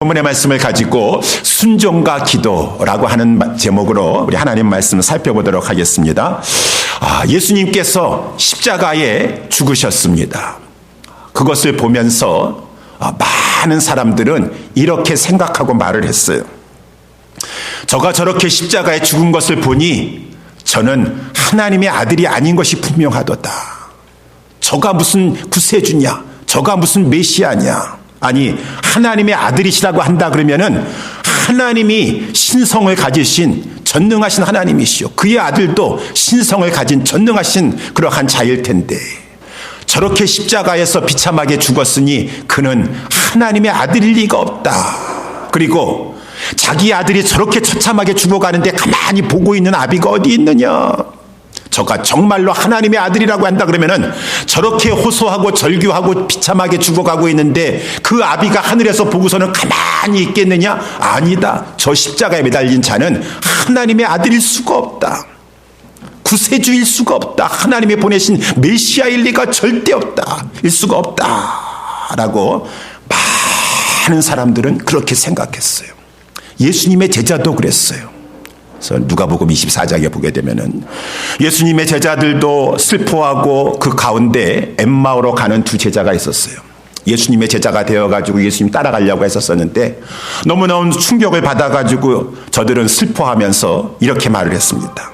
본문의 말씀을 가지고 순종과 기도라고 하는 제목으로 우리 하나님 말씀을 살펴보도록 하겠습니다. 예수님께서 십자가에 죽으셨습니다. 그것을 보면서 많은 사람들은 이렇게 생각하고 말을 했어요. 저가 저렇게 십자가에 죽은 것을 보니 저는 하나님의 아들이 아닌 것이 분명하도다. 저가 무슨 구세주냐? 저가 무슨 메시아냐? 아니, 하나님의 아들이시라고 한다 그러면은 하나님이 신성을 가지신 전능하신 하나님이시오. 그의 아들도 신성을 가진 전능하신 그러한 자일 텐데 저렇게 십자가에서 비참하게 죽었으니 그는 하나님의 아들일 리가 없다. 그리고 자기 아들이 저렇게 처참하게 죽어가는데 가만히 보고 있는 아비가 어디 있느냐? 저가 정말로 하나님의 아들이라고 한다 그러면은 저렇게 호소하고 절규하고 비참하게 죽어가고 있는데 그 아비가 하늘에서 보고서는 가만히 있겠느냐? 아니다. 저 십자가에 매달린 자는 하나님의 아들일 수가 없다. 구세주일 수가 없다. 하나님이 보내신 메시아일 리가 절대 없다. 일 수가 없다. 라고 많은 사람들은 그렇게 생각했어요. 예수님의 제자도 그랬어요. 그래서 누가복음 24장에 보게 되면은 예수님의 제자들도 슬퍼하고 그 가운데 엠마오로 가는 두 제자가 있었어요. 예수님의 제자가 되어가지고 예수님 따라가려고 했었는데 너무너무 충격을 받아가지고 저들은 슬퍼하면서 이렇게 말을 했습니다.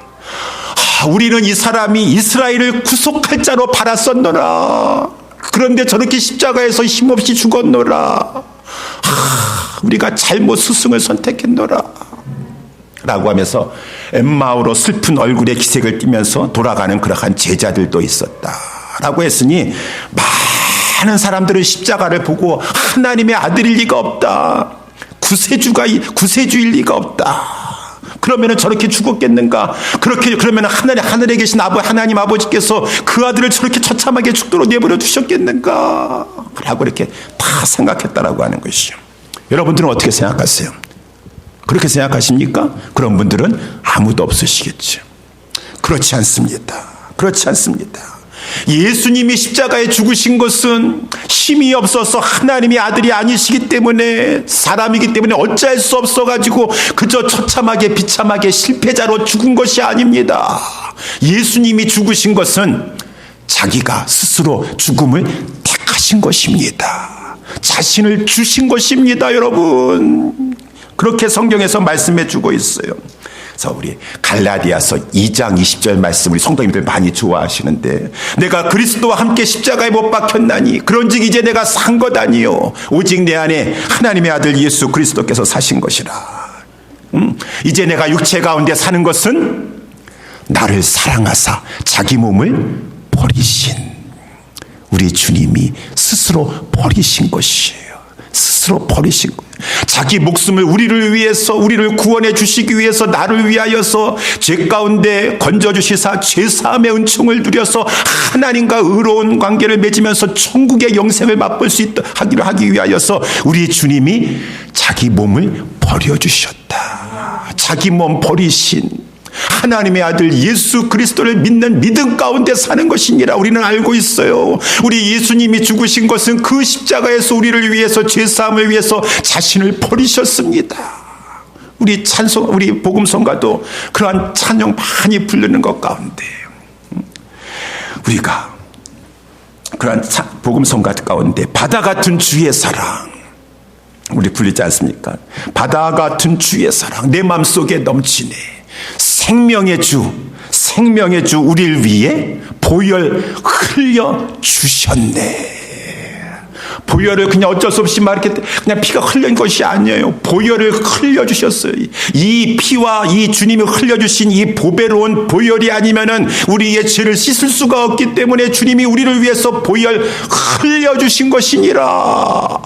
우리는 이 사람이 이스라엘을 구속할 자로 바랐었노라. 그런데 저렇게 십자가에서 힘없이 죽었노라. 우리가 잘못 스승을 선택했노라. 라고 하면서 엠마오로 슬픈 얼굴에 기색을 띠면서 돌아가는 그러한 제자들도 있었다. 라고 했으니 많은 사람들은 십자가를 보고 하나님의 아들일 리가 없다. 구세주일 리가 없다. 그러면은 저렇게 죽었겠는가? 그러면 하늘에 계신 하나님 아버지께서 그 아들을 저렇게 처참하게 죽도록 내버려 두셨겠는가? 라고 이렇게 다 생각했다라고 하는 것이죠. 여러분들은 어떻게 생각하세요? 그렇게 생각하십니까? 그런 분들은 아무도 없으시겠죠. 그렇지 않습니다. 그렇지 않습니다. 예수님이 십자가에 죽으신 것은 힘이 없어서 하나님의 아들이 아니시기 때문에 사람이기 때문에 어찌할 수 없어가지고 그저 처참하게 비참하게 실패자로 죽은 것이 아닙니다. 예수님이 죽으신 것은 자기가 스스로 죽음을 택하신 것입니다. 자신을 주신 것입니다, 여러분. 그렇게 성경에서 말씀해 주고 있어요. 그래서 우리 갈라디아서 2장 20절 말씀 우리 성도님들 많이 좋아하시는데 내가 그리스도와 함께 십자가에 못 박혔나니 그런즉 이제 내가 산 것 아니요 오직 내 안에 하나님의 아들 예수 그리스도께서 사신 것이라. 이제 내가 육체 가운데 사는 것은 나를 사랑하사 자기 몸을 버리신 우리 주님이 스스로 버리신 것이에요. 스스로 버리신 거예요. 자기 목숨을 우리를 위해서 우리를 구원해 주시기 위해서 나를 위하여서 죄 가운데 건져주시사 죄사함의 은총을 누려서 하나님과 의로운 관계를 맺으면서 천국의 영생을 맛볼 수 하기 위하여서 우리 주님이 자기 몸을 버려주셨다. 자기 몸 버리신 하나님의 아들 예수 그리스도를 믿는 믿음 가운데 사는 것이니라 우리는 알고 있어요. 우리 예수님이 죽으신 것은 그 십자가에서 우리를 위해서 죄사함을 위해서 자신을 버리셨습니다. 우리 복음성가도 그러한 찬양 많이 부르는 것 가운데 우리가 그러한 복음성가 가운데 바다 같은 주의 사랑 우리 불리지 않습니까? 바다 같은 주의 사랑 내 마음속에 넘치네. 생명의 주 우리를 위해 보혈 흘려 주셨네. 보혈을 그냥 어쩔 수 없이 막 이렇게 그냥 피가 흘린 것이 아니에요. 보혈을 흘려 주셨어요. 이 피와 이 주님이 흘려 주신 이 보배로운 보혈이 아니면은 우리의 죄를 씻을 수가 없기 때문에 주님이 우리를 위해서 보혈 흘려 주신 것이니라.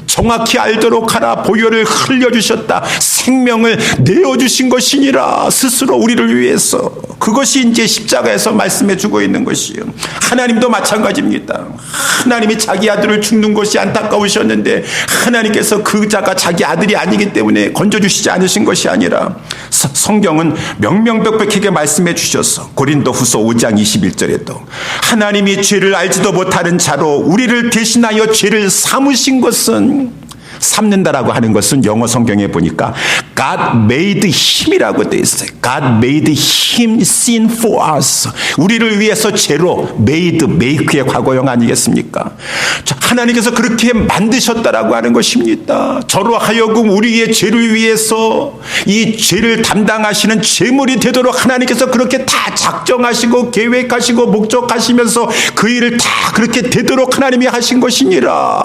정확히 알도록 하라. 보혈을 흘려주셨다. 생명을 내어주신 것이니라. 스스로 우리를 위해서. 그것이 이제 십자가에서 말씀해 주고 있는 것이요. 하나님도 마찬가지입니다. 하나님이 자기 아들을 죽는 것이 안타까우셨는데 하나님께서 그 자가 자기 아들이 아니기 때문에 건져주시지 않으신 것이 아니라 성경은 명명백백하게 말씀해 주셔서 고린도후서 5장 21절에도 하나님이 죄를 알지도 못하는 자로 우리를 대신하여 죄를 삼으신 것은 삼는다라고 하는 것은 영어 성경에 보니까 God made him이라고 되어 있어요. God made him sin for us. 우리를 위해서 죄로 made, make의 과거형 아니겠습니까? 하나님께서 그렇게 만드셨다라고 하는 것입니다. 저로 하여금 우리의 죄를 위해서 이 죄를 담당하시는 제물이 되도록 하나님께서 그렇게 다 작정하시고 계획하시고 목적하시면서 그 일을 다 그렇게 되도록 하나님이 하신 것이니라.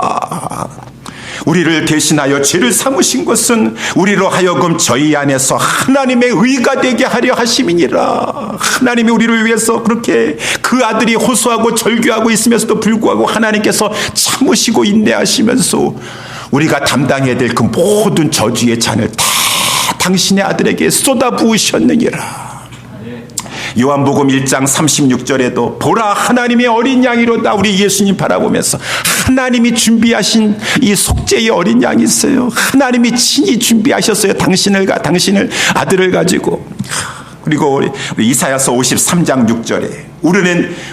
우리를 대신하여 죄를 삼으신 것은 우리로 하여금 저희 안에서 하나님의 의가 되게 하려 하심이니라. 하나님이 우리를 위해서 그렇게 그 아들이 호소하고 절규하고 있으면서도 불구하고 하나님께서 참으시고 인내하시면서 우리가 담당해야 될 그 모든 저주의 잔을 다 당신의 아들에게 쏟아부으셨느니라. 요한복음 1장 36절에도 보라 하나님의 어린 양이로다. 우리 예수님 바라보면서 하나님이 준비하신 이 속죄의 어린 양이 있어요. 하나님이 친히 준비하셨어요. 당신을 아들을 가지고. 그리고 우리 이사야서 53장 6절에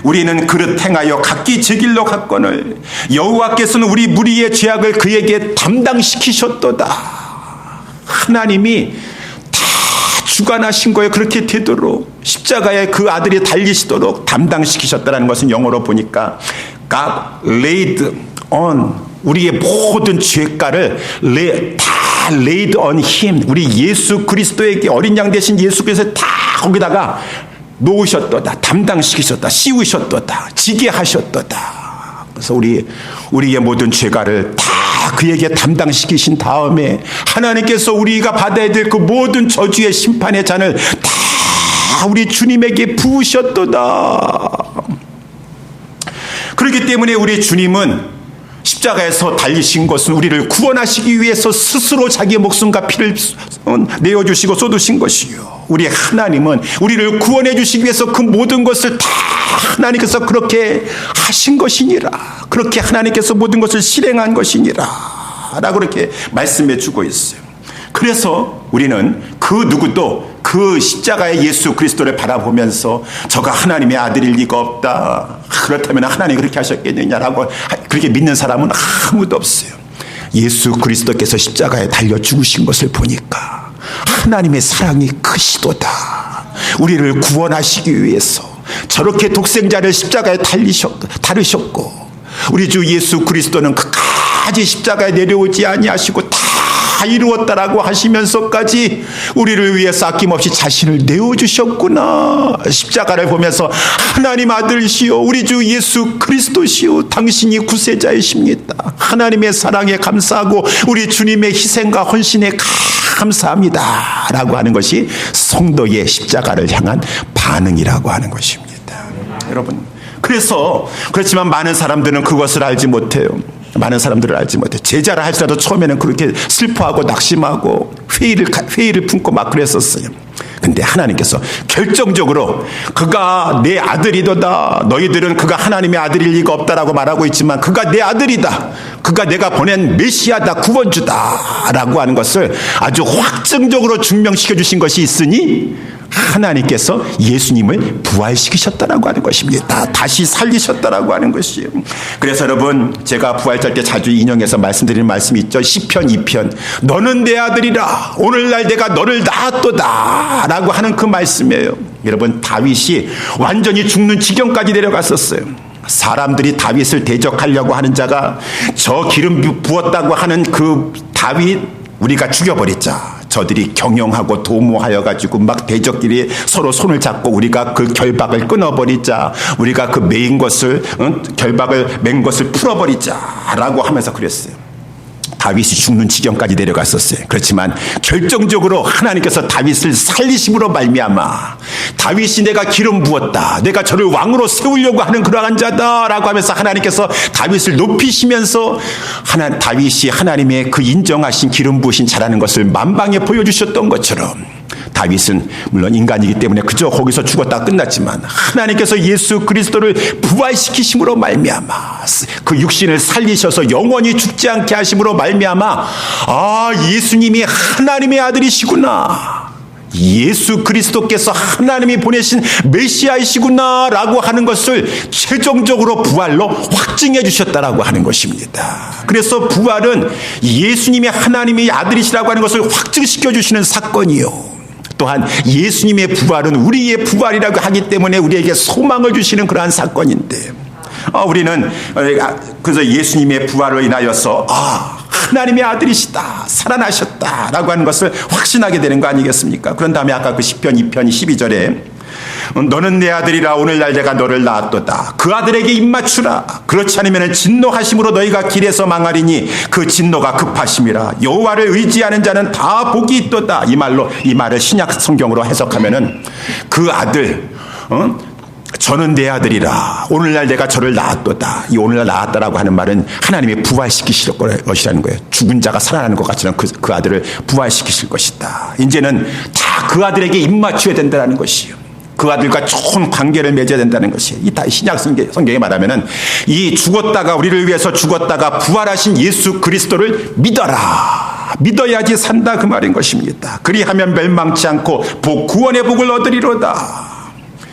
우리는 그릇 행하여 각기 제 길로 갔거늘 여호와께서는 우리 무리의 죄악을 그에게 담당시키셨도다. 하나님이 주관하신 거예요. 그렇게 되도록 십자가에 그 아들이 달리시도록 담당시키셨다는 것은 영어로 보니까 God laid on, 우리의 모든 죄가를 다 laid on him, 우리 예수 그리스도에게, 어린 양 대신 예수 그리스도에 다 거기다가 놓으셨도다. 담당시키셨다. 씌우셨도다. 지게 하셨도다. 그래서 우리의 모든 죄가를 다 그에게 담당시키신 다음에 하나님께서 우리가 받아야 될 그 모든 저주의 심판의 잔을 다 우리 주님에게 부으셨도다. 그렇기 때문에 우리 주님은 십자가에서 달리신 것은 우리를 구원하시기 위해서 스스로 자기의 목숨과 피를 내어주시고 쏟으신 것이요. 우리 하나님은 우리를 구원해 주시기 위해서 그 모든 것을 다 하나님께서 그렇게 하신 것이니라. 그렇게 하나님께서 모든 것을 실행한 것이니라 라고 그렇게 말씀해 주고 있어요. 그래서 우리는 그 누구도 그 십자가의 예수 그리스도를 바라보면서 저가 하나님의 아들일 리가 없다. 그렇다면 하나님이 그렇게 하셨겠느냐라고 그렇게 믿는 사람은 아무도 없어요. 예수 그리스도께서 십자가에 달려 죽으신 것을 보니까 하나님의 사랑이 크시도다. 우리를 구원하시기 위해서 저렇게 독생자를 십자가에 다루셨고 우리 주 예수 그리스도는 끝까지 십자가에 내려오지 아니하시고 다 이루었다라고 하시면서까지 우리를 위해서 아낌없이 자신을 내어주셨구나. 십자가를 보면서 하나님 아들이시오, 우리 주 예수 그리스도시오, 당신이 구세자이십니다. 하나님의 사랑에 감사하고 우리 주님의 희생과 헌신에 감사합니다 라고 하는 것이 성도의 십자가를 향한 반응이라고 하는 것입니다. 여러분, 그렇지만 많은 사람들은 그것을 알지 못해요. 많은 사람들을 알지 못해. 제자를 할지라도 처음에는 그렇게 슬퍼하고 낙심하고 회의를 품고 막 그랬었어요. 근데 하나님께서 결정적으로 그가 내 아들이도다. 너희들은 그가 하나님의 아들일 리가 없다라고 말하고 있지만 그가 내 아들이다. 그가 내가 보낸 메시아다, 구원주다 라고 하는 것을 아주 확정적으로 증명시켜 주신 것이 있으니 하나님께서 예수님을 부활시키셨다라고 하는 것입니다. 다시 살리셨다라고 하는 것이에요. 그래서 여러분, 제가 부활절 때 자주 인용해서 말씀드리는 말씀이 있죠. 시편 2편, 너는 내 아들이라 오늘날 내가 너를 낳았도다 라고 하는 그 말씀이에요. 여러분, 다윗이 완전히 죽는 지경까지 내려갔었어요. 사람들이 다윗을 대적하려고 하는 자가 저 기름 부었다고 하는 그 다윗 우리가 죽여버리자. 저들이 경영하고 도모하여 가지고 막 대적끼리 서로 손을 잡고 우리가 그 결박을 끊어버리자. 우리가 그 결박을 맨 것을 풀어버리자라고 하면서 그랬어요. 다윗이 죽는 지경까지 내려갔었어요. 그렇지만 결정적으로 하나님께서 다윗을 살리심으로 말미암아 다윗이 내가 기름 부었다, 내가 저를 왕으로 세우려고 하는 그러한 자다라고 하면서 하나님께서 다윗을 높이시면서 다윗이 하나님의 그 인정하신 기름 부으신 자라는 것을 만방에 보여주셨던 것처럼 다윗은 물론 인간이기 때문에 그저 거기서 죽었다 끝났지만 하나님께서 예수 그리스도를 부활시키심으로 말미암아 그 육신을 살리셔서 영원히 죽지 않게 하심으로 말미암아 예수님이 하나님의 아들이시구나, 예수 그리스도께서 하나님이 보내신 메시아이시구나라고 하는 것을 최종적으로 부활로 확증해 주셨다라고 하는 것입니다. 그래서 부활은 예수님이 하나님의 아들이시라고 하는 것을 확증시켜 주시는 사건이요. 또한 예수님의 부활은 우리의 부활이라고 하기 때문에 우리에게 소망을 주시는 그러한 사건인데, 우리는 그래서 예수님의 부활로 인하여서 하나님의 아들이시다, 살아나셨다라고 하는 것을 확신하게 되는 거 아니겠습니까? 그런 다음에 아까 그 시편 2편 12절에 너는 내 아들이라 오늘날 내가 너를 낳았도다. 그 아들에게 입맞추라. 그렇지 않으면 진노하심으로 너희가 길에서 망하리니 그 진노가 급하심이라. 여호와를 의지하는 자는 다 복이 있도다. 이 말을 신약 성경으로 해석하면은 그 아들, 저는 내 아들이라 오늘날 내가 저를 낳았도다. 이 오늘날 낳았다라고 하는 말은 하나님이 부활시키실 것이라는 거예요. 죽은 자가 살아나는 것 같지만 그 아들을 부활시키실 것이다. 이제는 다 그 아들에게 입맞춰야 된다는 것이요. 그 아들과 좋은 관계를 맺어야 된다는 것이 이 신약 성경에 말하면은 이 죽었다가 우리를 위해서 죽었다가 부활하신 예수 그리스도를 믿어라. 믿어야지 산다 그 말인 것입니다. 그리하면 멸망치 않고 구원의 복을 얻으리로다.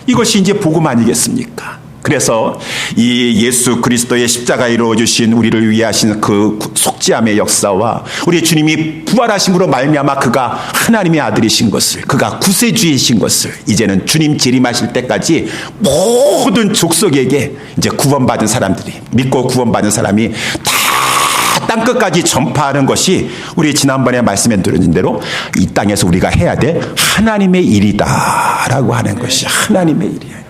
이것이 이제 복음 아니겠습니까? 그래서 이 예수 그리스도의 십자가에 이루어주신 우리를 위해 하신 그 속죄함의 역사와 우리 주님이 부활하심으로 말미암아 그가 하나님의 아들이신 것을, 그가 구세주이신 것을 이제는 주님 재림하실 때까지 모든 족속에게 이제 구원받은 사람들이, 믿고 구원받은 사람이 다 땅끝까지 전파하는 것이 우리 지난번에 말씀해 드린 대로 이 땅에서 우리가 해야 될 하나님의 일이다라고 하는 것이 하나님의 일이에요.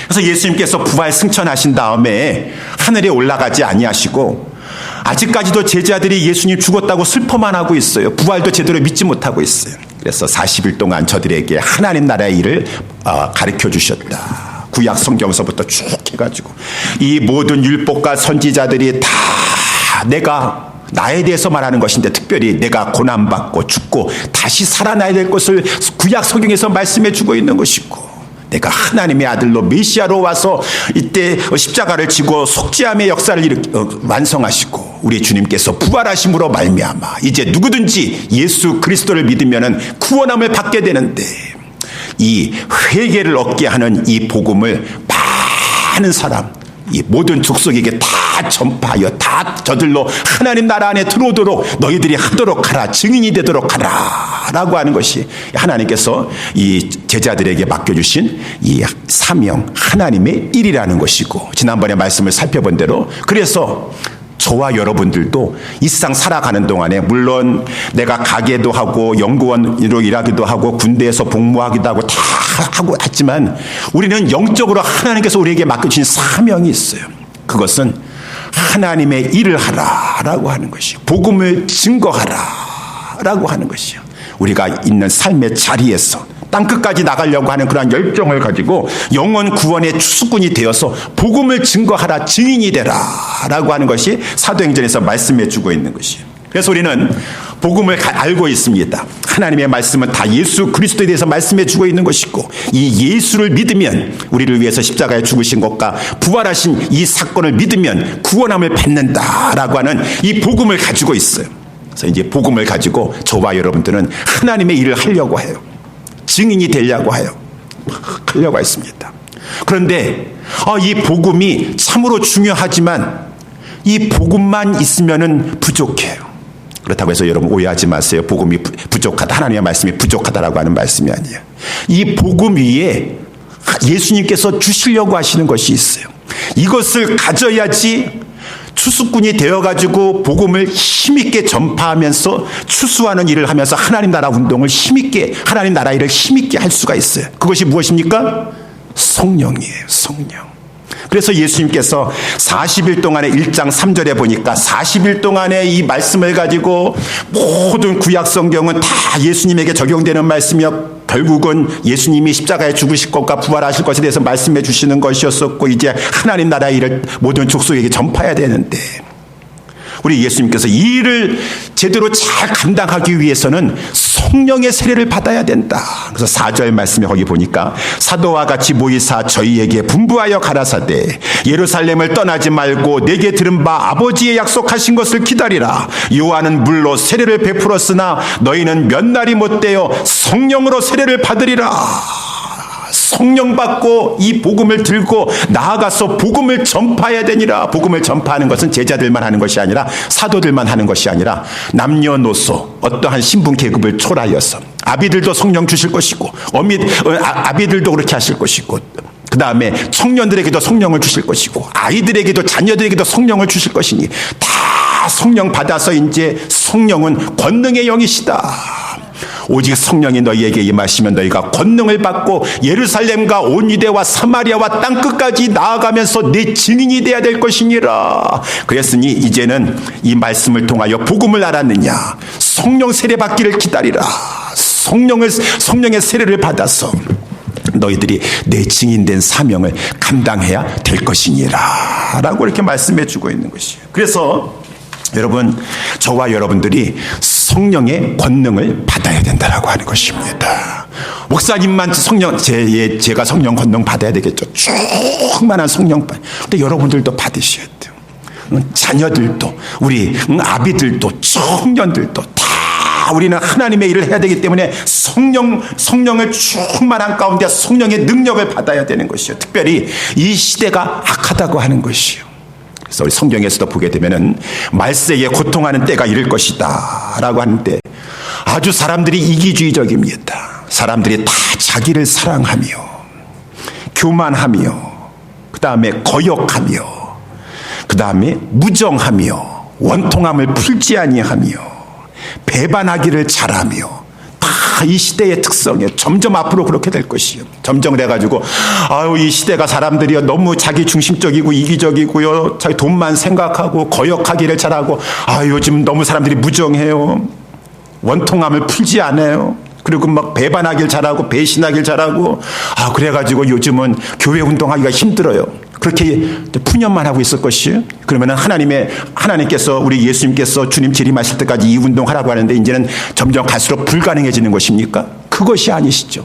그래서 예수님께서 부활 승천하신 다음에 하늘에 올라가지 아니하시고 아직까지도 제자들이 예수님 죽었다고 슬퍼만 하고 있어요. 부활도 제대로 믿지 못하고 있어요. 그래서 40일 동안 저들에게 하나님 나라의 일을 가르쳐 주셨다. 구약 성경서부터 쭉 해가지고 이 모든 율법과 선지자들이 다 내가 나에 대해서 말하는 것인데 특별히 내가 고난받고 죽고 다시 살아나야 될 것을 구약 성경에서 말씀해 주고 있는 것이고, 내가 하나님의 아들로 메시아로 와서 이때 십자가를 지고 속죄함의 역사를 완성하시고 우리 주님께서 부활하심으로 말미암아 이제 누구든지 예수 그리스도를 믿으면은 구원함을 받게 되는데, 이 회개를 얻게 하는 이 복음을 많은 사람, 이 모든 족속에게 다 전파하여 다 저들로 하나님 나라 안에 들어오도록 너희들이 하도록 하라, 증인이 되도록 하라 라고 하는 것이 하나님께서 이 제자들에게 맡겨주신 이 사명, 하나님의 일이라는 것이고, 지난번에 말씀을 살펴본 대로 그래서 저와 여러분들도 이 세상 살아가는 동안에 물론 내가 가게도 하고 연구원으로 일하기도 하고 군대에서 복무하기도 하고 다 하고 했지만 우리는 영적으로 하나님께서 우리에게 맡겨주신 사명이 있어요. 그것은 하나님의 일을 하라라고 하는 것이요, 복음을 증거하라라고 하는 것이요. 우리가 있는 삶의 자리에서 땅끝까지 나가려고 하는 그러한 열정을 가지고 영원 구원의 추수꾼이 되어서 복음을 증거하라, 증인이 되라라고 하는 것이 사도행전에서 말씀해 주고 있는 것이에요. 그래서 우리는 복음을 알고 있습니다. 하나님의 말씀은 다 예수 그리스도에 대해서 말씀해 주고 있는 것이고, 이 예수를 믿으면 우리를 위해서 십자가에 죽으신 것과 부활하신 이 사건을 믿으면 구원함을 받는다라고 하는 이 복음을 가지고 있어요. 그래서 이제 복음을 가지고 저와 여러분들은 하나님의 일을 하려고 해요. 증인이 되려고 해요. 하려고 했습니다. 그런데 이 복음이 참으로 중요하지만 이 복음만 있으면은 부족해요. 그렇다고 해서 여러분 오해하지 마세요. 복음이 부족하다, 하나님의 말씀이 부족하다라고 하는 말씀이 아니에요. 이 복음 위에 예수님께서 주시려고 하시는 것이 있어요. 이것을 가져야지 추수꾼이 되어가지고 복음을 힘있게 전파하면서 추수하는 일을 하면서 하나님 나라 운동을 힘있게, 하나님 나라 일을 힘있게 할 수가 있어요. 그것이 무엇입니까? 성령이에요. 성령. 그래서 예수님께서 40일 동안에 1장 3절에 보니까 40일 동안에 이 말씀을 가지고 모든 구약 성경은 다 예수님에게 적용되는 말씀이요, 결국은 예수님이 십자가에 죽으실 것과 부활하실 것에 대해서 말씀해 주시는 것이었었고, 이제 하나님 나라의 일을 모든 족속에게 전파해야 되는데 우리 예수님께서 이 일을 제대로 잘 감당하기 위해서는 성령의 세례를 받아야 된다. 그래서 4절 말씀에 거기 보니까 사도와 같이 모이사 저희에게 분부하여 가라사대 예루살렘을 떠나지 말고 내게 들은 바 아버지의 약속하신 것을 기다리라. 요한은 물로 세례를 베풀었으나 너희는 몇 날이 못되어 성령으로 세례를 받으리라. 성령 받고 이 복음을 들고 나아가서 복음을 전파해야 되니라. 복음을 전파하는 것은 제자들만 하는 것이 아니라 사도들만 하는 것이 아니라 남녀노소 어떠한 신분 계급을 초라하여서 아비들도 성령 주실 것이고 아비들도 그렇게 하실 것이고 그 다음에 청년들에게도 성령을 주실 것이고 아이들에게도 자녀들에게도 성령을 주실 것이니 다 성령 받아서 이제 성령은 권능의 영이시다. 오직 성령이 너희에게 임하시면 너희가 권능을 받고 예루살렘과 온 유대와 사마리아와 땅끝까지 나아가면서 내 증인이 되어야 될 것이니라. 그랬으니 이제는 이 말씀을 통하여 복음을 알았느냐. 성령 세례 받기를 기다리라. 성령의 세례를 받아서 너희들이 내 증인된 사명을 감당해야 될 것이니라 라고 이렇게 말씀해 주고 있는 것이에요. 그래서 여러분, 저와 여러분들이 성령의 권능을 받아야 된다라고 하는 것입니다. 목사님만 제가 성령 권능 받아야 되겠죠. 충만한 성령 근데 여러분들도 받으셔야 돼요. 자녀들도, 우리 아비들도, 청년들도 다 우리는 하나님의 일을 해야 되기 때문에 성령을 충만한 가운데 성령의 능력을 받아야 되는 것이요. 특별히 이 시대가 악하다고 하는 것이요. 그래서 우리 성경에서도 보게 되면은 말세에 고통하는 때가 이를 것이다 라고 하는데 아주 사람들이 이기주의적입니다. 사람들이 다 자기를 사랑하며 교만하며 그 다음에 거역하며 그 다음에 무정하며 원통함을 풀지 아니하며 배반하기를 잘하며 이 시대의 특성에 점점 앞으로 그렇게 될 것이요. 점점 그래가지고 이 시대가 사람들이 너무 자기 중심적이고 이기적이고요. 자기 돈만 생각하고 거역하기를 잘하고 요즘 너무 사람들이 무정해요. 원통함을 풀지 않아요. 그리고 막 배반하길 잘하고 배신하길 잘하고 그래가지고 요즘은 교회 운동하기가 힘들어요. 그렇게 푸념만 하고 있을 것이요. 그러면은 하나님께서 우리 예수님께서 주님 재림하실 때까지 이 운동하라고 하는데 이제는 점점 갈수록 불가능해지는 것입니까? 그것이 아니시죠.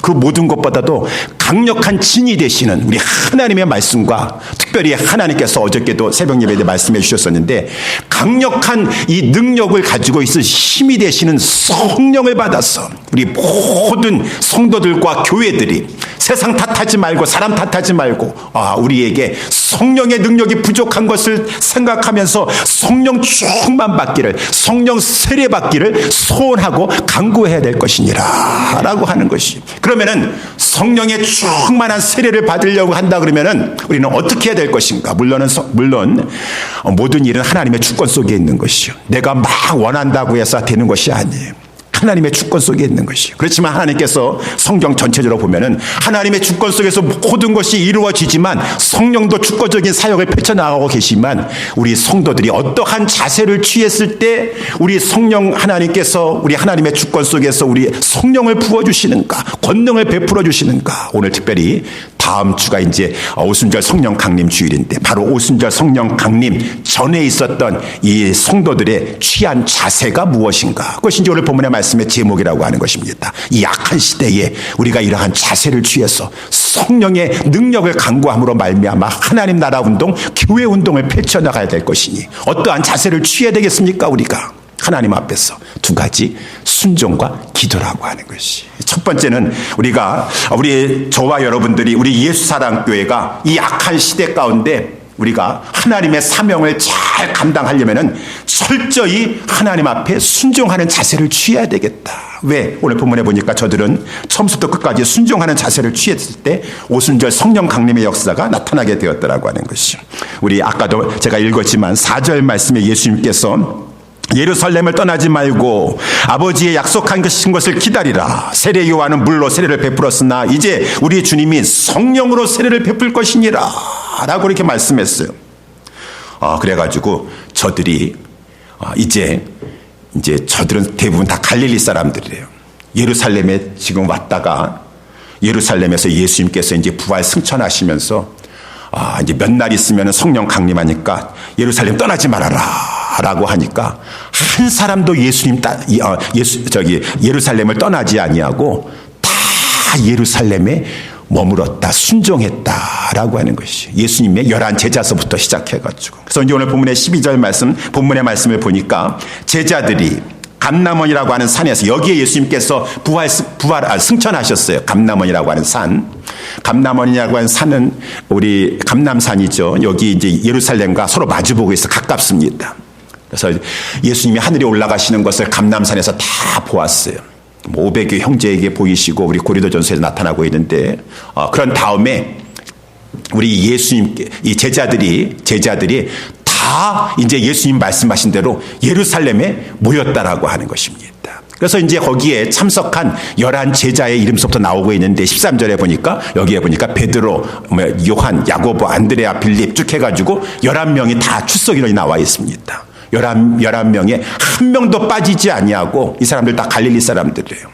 그 모든 것보다도 강력한 진이 되시는 우리 하나님의 말씀과 특별히 하나님께서 어저께도 새벽 예배 때 말씀해 주셨었는데 강력한 이 능력을 가지고 있을 힘이 되시는 성령을 받아서 우리 모든 성도들과 교회들이 세상 탓하지 말고 사람 탓하지 말고 우리에게 성령의 능력이 부족한 것을 생각하면서 성령 충만 받기를 성령 세례 받기를 소원하고 간구해야 될 것이니라 라고 하는 것이. 그러면은 성령의 충만한 세례를 받으려고 한다 그러면은 우리는 어떻게 해야 될 것인가? 물론 모든 일은 하나님의 주권 속에 있는 것이요. 내가 막 원한다고 해서 되는 것이 아니에요. 하나님의 주권 속에 있는 것이요. 그렇지만 하나님께서 성경 전체적으로 보면은 하나님의 주권 속에서 모든 것이 이루어지지만 성령도 주권적인 사역을 펼쳐나가고 계시지만 우리 성도들이 어떠한 자세를 취했을 때 우리 성령 하나님께서 우리 하나님의 주권 속에서 우리 성령을 부어주시는가, 권능을 베풀어 주시는가. 오늘 특별히 다음 주가 이제 오순절 성령 강림 주일인데 바로 오순절 성령 강림 전에 있었던 이 성도들의 취한 자세가 무엇인가. 그것이 이제 오늘 본문의 말씀의 제목이라고 하는 것입니다. 이 악한 시대에 우리가 이러한 자세를 취해서 성령의 능력을 간구함으로 말미암아 하나님 나라 운동, 교회 운동을 펼쳐나가야 될 것이니 어떠한 자세를 취해야 되겠습니까? 우리가 하나님 앞에서 두 가지 순종과 기도라고 하는 것이. 첫 번째는 저와 여러분들이 우리 예수사랑교회가 이 악한 시대 가운데 우리가 하나님의 사명을 잘 감당하려면은 철저히 하나님 앞에 순종하는 자세를 취해야 되겠다. 왜? 오늘 본문에 보니까 저들은 처음부터 끝까지 순종하는 자세를 취했을 때 오순절 성령 강림의 역사가 나타나게 되었더라고 하는 것이. 우리 아까도 제가 읽었지만 4절 말씀에 예수님께서 예루살렘을 떠나지 말고 아버지의 약속한 것을 기다리라. 세례 요한은 물로 세례를 베풀었으나 이제 우리 주님이 성령으로 세례를 베풀 것이니라 라고 이렇게 말씀했어요. 그래가지고 저들이 이제 저들은 대부분 다 갈릴리 사람들이래요. 예루살렘에 지금 왔다가 예루살렘에서 예수님께서 이제 부활 승천하시면서 이제 몇 날 있으면 성령 강림하니까 예루살렘 떠나지 말아라 라고 하니까 한 사람도 예루살렘을 떠나지 아니하고 다 예루살렘에 머물었다, 순종했다라고 하는 것이 예수님의 11제자서부터 시작해가지고. 그래서 이제 오늘 본문의 12절 말씀, 본문의 말씀을 보니까 제자들이 감람원이라고 하는 산에서, 여기에 예수님께서 승천하셨어요. 감람원이라고 하는 산. 감람원이라고 하는 산은 우리 감람산이죠. 여기 이제 예루살렘과 서로 마주보고 있어 가깝습니다. 그래서 예수님이 하늘에 올라가시는 것을 감람산에서 다 보았어요. 500여 형제에게 보이시고 우리 고린도전서에서 나타나고 있는데, 그런 다음에 우리 예수님께 이 제자들이 다 이제 예수님 말씀하신 대로 예루살렘에 모였다라고 하는 것입니다. 그래서 이제 거기에 참석한 11제자의 이름부터 나오고 있는데 13절에 보니까, 여기에 보니까 베드로, 요한, 야고보, 안드레아, 빌립 쭉 해가지고 11명이 다 출석인원이 나와 있습니다. 11명에 한 명도 빠지지 아니하고, 이 사람들 다 갈릴리 사람들이에요.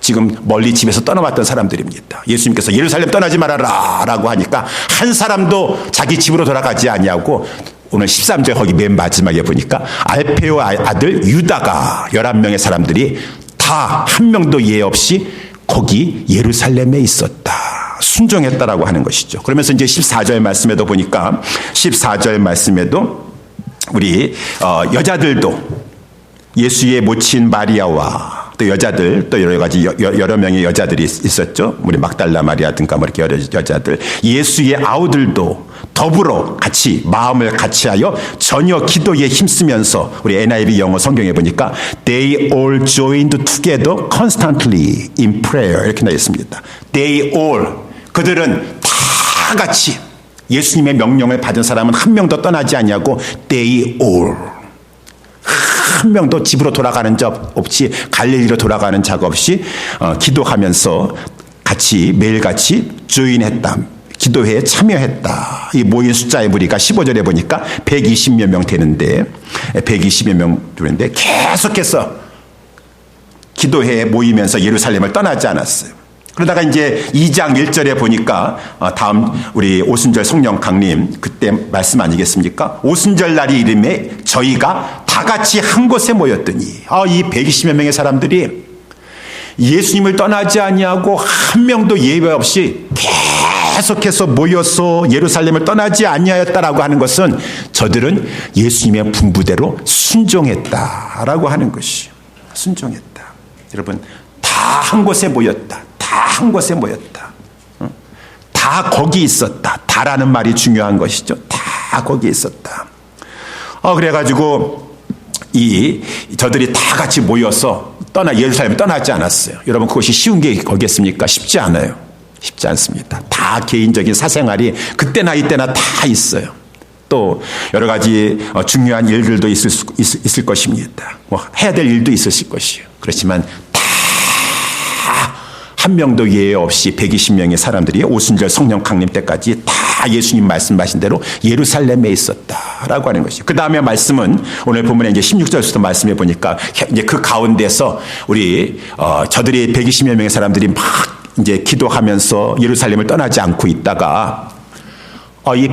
지금 멀리 집에서 떠나왔던 사람들입니다. 예수님께서 예루살렘 떠나지 말아라 라고 하니까 한 사람도 자기 집으로 돌아가지 아니하고, 오늘 13절 거기 맨 마지막에 보니까 알페오 아들 유다가 11명의 사람들이 다 한 명도 예외 없이 거기 예루살렘에 있었다, 순종했다라고 하는 것이죠. 그러면서 이제 14절 말씀에도 보니까, 14절 말씀에도 우리 여자들도 예수의 모친 마리아와 또 여자들, 또 여러 가지 여러 명의 여자들이 있었죠. 우리 막달라 마리아 등가 뭐 이렇게 여러 여자들, 예수의 아우들도 더불어 같이 마음을 같이하여 전혀 기도에 힘쓰면서, 우리 NIV 영어 성경에 보니까 they all joined together constantly in prayer 이렇게 나와 있습니다. They all, 그들은 다 같이 예수님의 명령을 받은 사람은 한 명도 떠나지 아니하고 they all, 한 명도 집으로 돌아가는 적 없이, 갈릴리로 돌아가는 작 없이 기도하면서 같이 매일같이 조인했다, 기도회에 참여했다. 이 모인 숫자의 무리가 15절에 보니까 120여 명 되는데, 120여 명 되는데 계속해서 기도회에 모이면서 예루살렘을 떠나지 않았어요. 그러다가 이제 2장 1절에 보니까, 다음 우리 오순절 성령 강림 그때 말씀 아니겠습니까? 오순절 날이 이름에 저희가 다 같이 한 곳에 모였더니, 이 120여 명의 사람들이 예수님을 떠나지 아니하고 한 명도 예외 없이 계속해서 모여서 예루살렘을 떠나지 아니하였다라고 하는 것은 저들은 예수님의 분부대로 순종했다라고 하는 것이, 순종했다. 여러분, 다 한 곳에 모였다. 다 한 곳에 모였다. 다 거기 있었다. 다라는 말이 중요한 것이죠. 다 거기 있었다. 그래가지고 저들이 다 같이 모여서 예루살렘을 떠나지 않았어요. 여러분, 그것이 쉬운 게 거기겠습니까? 쉽지 않아요. 쉽지 않습니다. 다 개인적인 사생활이 그때나 이때나 다 있어요. 또 여러 가지 중요한 일들도 있을 것입니다. 해야 될 일도 있으실 것이에요. 그렇지만 한 명도 예외 없이 120명의 사람들이 오순절 성령 강림 때까지 다 예수님 말씀하신 대로 예루살렘에 있었다라고 하는 것이죠. 그 다음에 말씀은 오늘 본문에 이제 16절부터 말씀해 보니까, 이제 그 가운데서 우리 저들이 120여 명의 사람들이 막 이제 기도하면서 예루살렘을 떠나지 않고 있다가, 이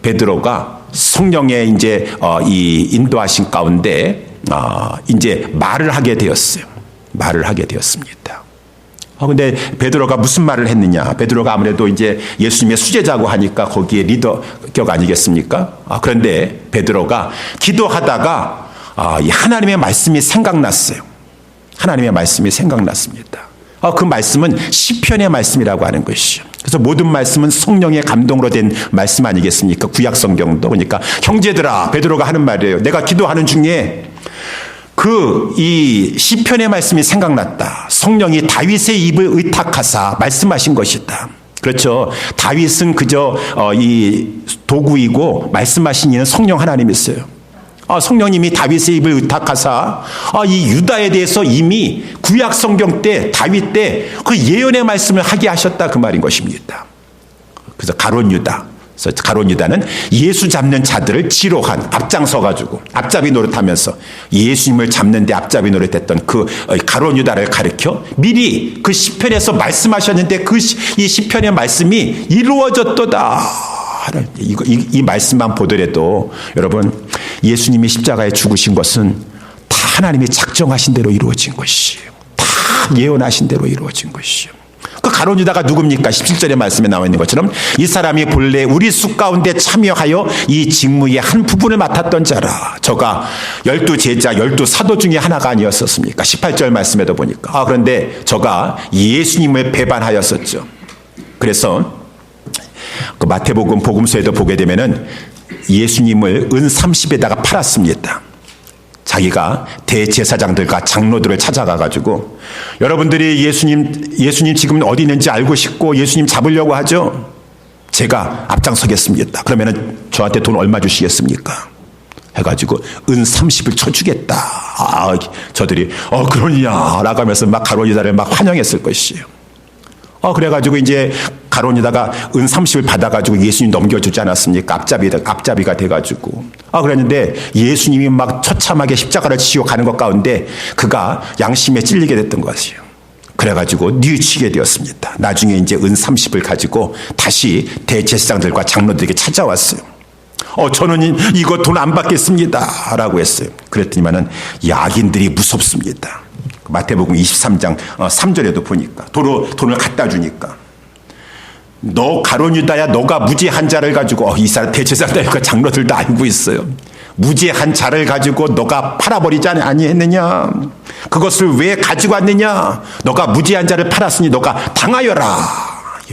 베드로가 성령의 이제 이 인도하신 가운데 이제 말을 하게 되었어요. 말을 하게 되었습니다. 근데 베드로가 무슨 말을 했느냐? 베드로가 아무래도 이제 예수님의 수제자고 하니까 거기에 리더격 아니겠습니까? 그런데 베드로가 기도하다가 이 하나님의 말씀이 생각났어요. 하나님의 말씀이 생각났습니다. 그 말씀은 시편의 말씀이라고 하는 것이죠. 그래서 모든 말씀은 성령의 감동으로 된 말씀 아니겠습니까? 구약 성경도. 그러니까 형제들아, 베드로가 하는 말이에요. 내가 기도하는 중에 이 시편의 말씀이 생각났다. 성령이 다윗의 입을 의탁하사 말씀하신 것이다. 그렇죠. 다윗은 그저 이 도구이고 말씀하신 이는 성령 하나님이었어요. 성령님이 다윗의 입을 의탁하사 이 유다에 대해서 이미 구약 성경 때, 다윗 때 그 예언의 말씀을 하게 하셨다, 그 말인 것입니다. 그래서 가룟 유다. 그래서 가룟 유다는 예수 잡는 자들을 지로한, 앞장서가지고 앞잡이 노릇하면서 예수님을 잡는 데 앞잡이 노릇했던 그 가룟 유다를 가리켜 미리 그 시편에서 말씀하셨는데 이 시편의 말씀이 이루어졌도다 이 말씀만 보더라도 여러분, 예수님이 십자가에 죽으신 것은 다 하나님이 작정하신 대로 이루어진 것이에요. 다 예언하신 대로 이루어진 것이에요. 그 가룟 유다가 누굽니까? 17절의 말씀에 나와 있는 것처럼 이 사람이 본래 우리 수 가운데 참여하여 이 직무의 한 부분을 맡았던 자라. 저가 12제자 12사도 중에 하나가 아니었었습니까? 18절 말씀에도 보니까. 그런데 저가 예수님을 배반하였었죠. 그래서 그 마태복음 복음서에도 보게 되면은 예수님을 은 30에다가 팔았습니다. 자기가 대제사장들과 장로들을 찾아가가지고 여러분들이 예수님 지금 어디 있는지 알고 싶고 예수님 잡으려고 하죠? 제가 앞장서겠습니다. 그러면은 저한테 돈 얼마 주시겠습니까? 해가지고 은 30을 쳐주겠다. 저들이 그러냐 라고 하면서 막 가룟 유다를 막 환영했을 것이에요. 그래가지고 이제 가룟 유다가 은 30을 받아가지고 예수님 넘겨주지 않았습니까? 앞잡이가 돼가지고. 그랬는데 예수님이 막 처참하게 십자가를 지고 가는 것 가운데 그가 양심에 찔리게 됐던 것이에요. 그래가지고 뉘우치게 되었습니다. 나중에 이제 은 30을 가지고 다시 대제사장들과 장로들에게 찾아왔어요. 저는 이거 돈 안 받겠습니다. 라고 했어요. 그랬더니만은 악인들이 무섭습니다. 마태복음 23장 3절에도 보니까 돈을 갖다 주니까 너 가룟 유다야, 너가 무죄한 자를 가지고 이 사람 대제사장들과 장로들도 알고 있어요. 무죄한 자를 가지고 너가 팔아버리지 아니했느냐? 그것을 왜 가지고 왔느냐? 너가 무죄한 자를 팔았으니 너가 당하여라.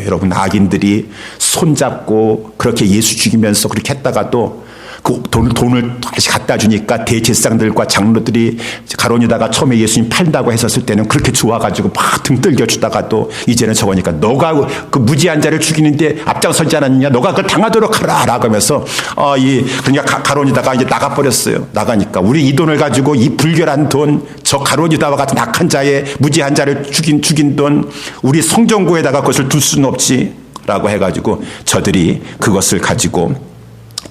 여러분, 악인들이 손잡고 그렇게 예수 죽이면서 그렇게 했다가도 그 돈을 다시 갖다 주니까 대제사장들과 장로들이 가룟 유다가 처음에 예수님 팔다고 했었을 때는 그렇게 좋아가지고 막 등 떨겨 주다가도 이제는 저거니까 너가 그 무지한 자를 죽이는데 앞장서지 않았느냐? 너가 그걸 당하도록 하라. 라고 하면서 그러니까 가룟 유다가 이제 나가버렸어요. 나가니까 우리 이 돈을 가지고 이 불결한 돈, 저 가룟 유다와 같은 악한 자의 무지한 자를 죽인 돈 우리 성전구에다가 그것을 둘 수는 없지. 라고 해가지고 저들이 그것을 가지고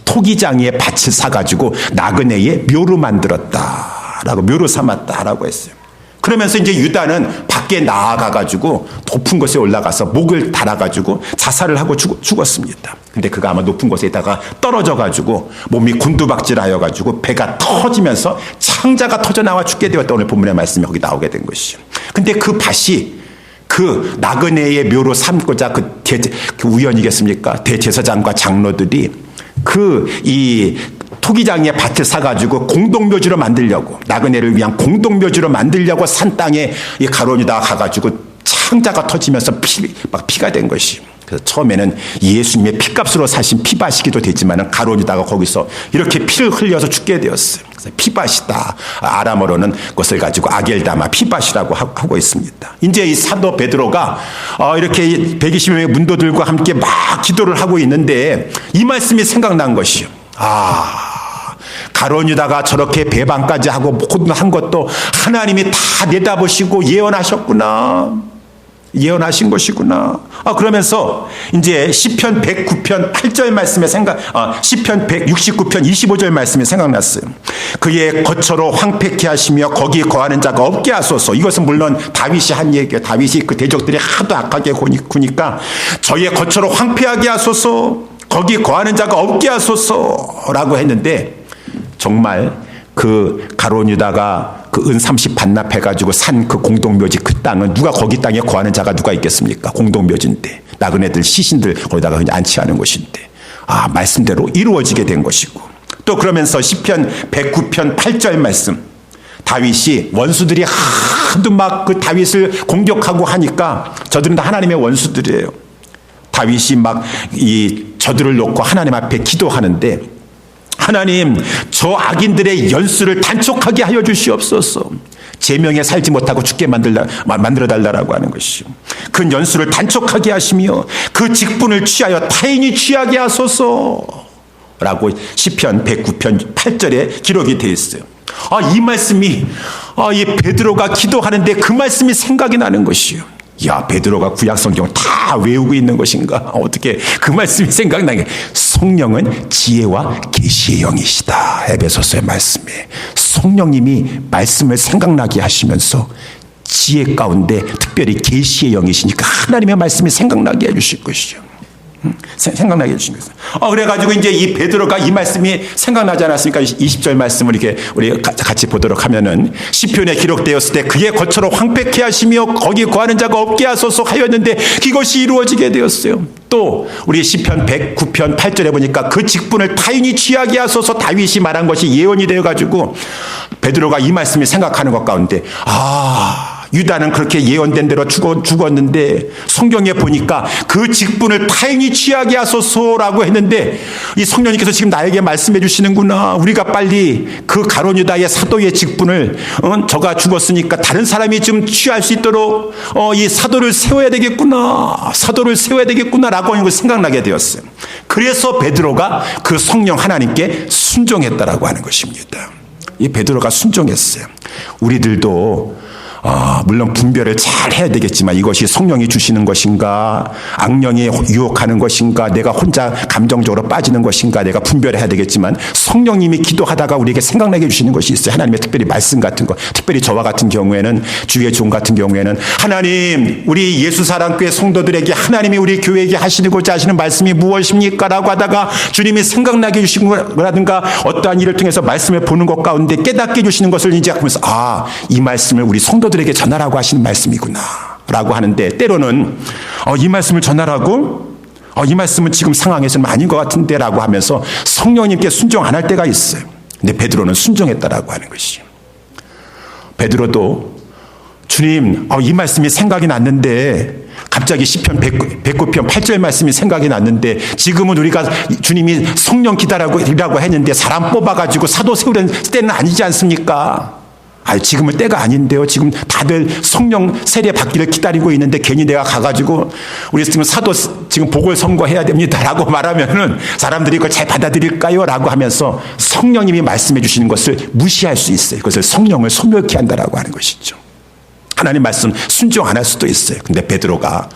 토기장의 밭을 사가지고 나그네의 묘로 만들었다라고, 묘로 삼았다라고 했어요. 그러면서 이제 유다는 밖에 나아가가지고 높은 곳에 올라가서 목을 달아가지고 자살을 하고 죽었습니다. 근데 그가 아마 높은 곳에다가 떨어져가지고 몸이 곤두박질하여가지고 배가 터지면서 창자가 터져나와 죽게 되었다. 오늘 본문의 말씀이 거기 나오게 된 것이죠. 근데 그 밭이 그 나그네의 묘로 삼고자 그 우연이겠습니까? 대제사장과 장로들이 이 토기장의 밭을 사가지고 공동묘지로 만들려고, 나그네를 위한 공동묘지로 만들려고 산 땅에 이 가룟 유다가 가가지고 창자가 터지면서 피가 된 것이. 그래서 처음에는 예수님의 피값으로 사신 피밭이기도 되지만 가룟 유다가 거기서 이렇게 피를 흘려서 죽게 되었어요. 그래서 피밭이다. 아람어로는 그것을 가지고 아겔다마 피밭이라고 하고 있습니다. 이제 이 사도 베드로가 이렇게 120명의 문도들과 함께 막 기도를 하고 있는데 이 말씀이 생각난 것이요. 가룟 유다가 저렇게 배반까지 하고 한 것도 하나님이 다 내다보시고 예언하신 것이구나. 그러면서 이제 시편 109편 8절 말씀에 시편 169편 25절 말씀이 생각났어요. 그의 거처로 황폐케 하시며 거기 거하는 자가 없게 하소서. 이것은 물론 다윗이 한 얘기예요. 다윗이 그 대적들이 하도 악하게 구니까 저의 거처로 황폐하게 하소서, 거기 거하는 자가 없게 하소서라고 했는데, 정말 그 가룟 유다가 그 은 30 반납해가지고 산 그 공동묘지 그 땅은 거기 땅에 거하는 자가 누가 있겠습니까? 공동묘지인데 나그네들 시신들 거기다가 그냥 안치하는 것인데 말씀대로 이루어지게 된 것이고, 또 그러면서 시편 109편 8절 말씀, 다윗이 원수들이 하도 막 그 다윗을 공격하고 하니까 저들은 다 하나님의 원수들이에요. 다윗이 막 저들을 놓고 하나님 앞에 기도하는데, 하나님, 저 악인들의 연수를 단촉하게 하여 주시옵소서. 제명에 살지 못하고 죽게 만들어 달라고 하는 것이요. 그 연수를 단촉하게 하시며 그 직분을 취하여 타인이 취하게 하소서. 라고 시편 109편 8절에 기록이 되어 있어요. 이 말씀이 이 베드로가 기도하는데 그 말씀이 생각이 나는 것이요. 베드로가 구약성경 다 외우고 있는 것인가? 어떻게 그 말씀이 생각나게? 성령은 지혜와 계시의 영이시다. 에베소서의 말씀에 성령님이 말씀을 생각나게 하시면서 지혜 가운데 특별히 계시의 영이시니까 하나님의 말씀이 생각나게 해주실 것이죠. 생각나게 해주신 거예요. 그래가지고 이제 이 베드로가 이 말씀이 생각나지 않았습니까? 20절 말씀을 이렇게 우리 같이 보도록 하면은 시편에 기록되었을 때 그의 거처로 황폐케 하시며 거기 거하는 자가 없게 하소서 하였는데 그것이 이루어지게 되었어요. 또 우리 시편 109편 8절에 보니까 그 직분을 타인이 취하게 하소서 다윗이 말한 것이 예언이 되어가지고 베드로가 이 말씀을 생각하는 것 가운데 유다는 그렇게 예언된 대로 죽었는데 성경에 보니까 그 직분을 타인이 취하게 하소서라고 했는데 이 성령님께서 지금 나에게 말씀해 주시는구나. 우리가 빨리 그 가룟 유다의 사도의 직분을 저가 죽었으니까 다른 사람이 좀 취할 수 있도록 이 사도를 세워야 되겠구나. 사도를 세워야 되겠구나라고 하는 걸 생각나게 되었어요. 그래서 베드로가 그 성령 하나님께 순종했다라고 하는 것입니다. 이 베드로가 순종했어요. 우리들도 물론 분별을 잘 해야 되겠지만 이것이 성령이 주시는 것인가, 악령이 유혹하는 것인가, 내가 혼자 감정적으로 빠지는 것인가, 내가 분별해야 되겠지만 성령님이 기도하다가 우리에게 생각나게 해주시는 것이 있어요. 하나님의 특별히 말씀 같은 거, 특별히 저와 같은 경우에는, 주의 종 같은 경우에는 하나님, 우리 예수사랑교회 성도들에게 하나님이 우리 교회에게 하시고자 하시는 말씀이 무엇입니까? 라고 하다가 주님이 생각나게 해주신 거라든가 어떠한 일을 통해서 말씀을 보는 것 가운데 깨닫게 해주시는 것을 이제 하면서 이 말씀을 우리 성도들에게 전하라고 하시는 말씀이구나 라고 하는데, 때로는 이 말씀을 전하라고? 이 말씀은 지금 상황에서는 아닌 것 같은데 라고 하면서 성령님께 순종 안 할 때가 있어요. 근데 베드로는 순종했다라고 하는 것이죠. 베드로도 주님, 이 말씀이 생각이 났는데 갑자기 시편 109편 8절 말씀이 생각이 났는데 지금은 우리가 주님이 성령 기다리라고 했는데 사람 뽑아가지고 사도 세우는 때는 아니지 않습니까? 지금은 때가 아닌데요. 지금 다들 성령 세례 받기를 기다리고 있는데 괜히 내가 가가지고 우리 지금 사도 지금 복을 선고해야 됩니다라고 말하면은 사람들이 그걸 잘 받아들일까요? 라고 하면서 성령님이 말씀해 주시는 것을 무시할 수 있어요. 그것을 성령을 소멸케 한다라고 하는 것이죠. 하나님 말씀 순종 안 할 수도 있어요. 근데 베드로가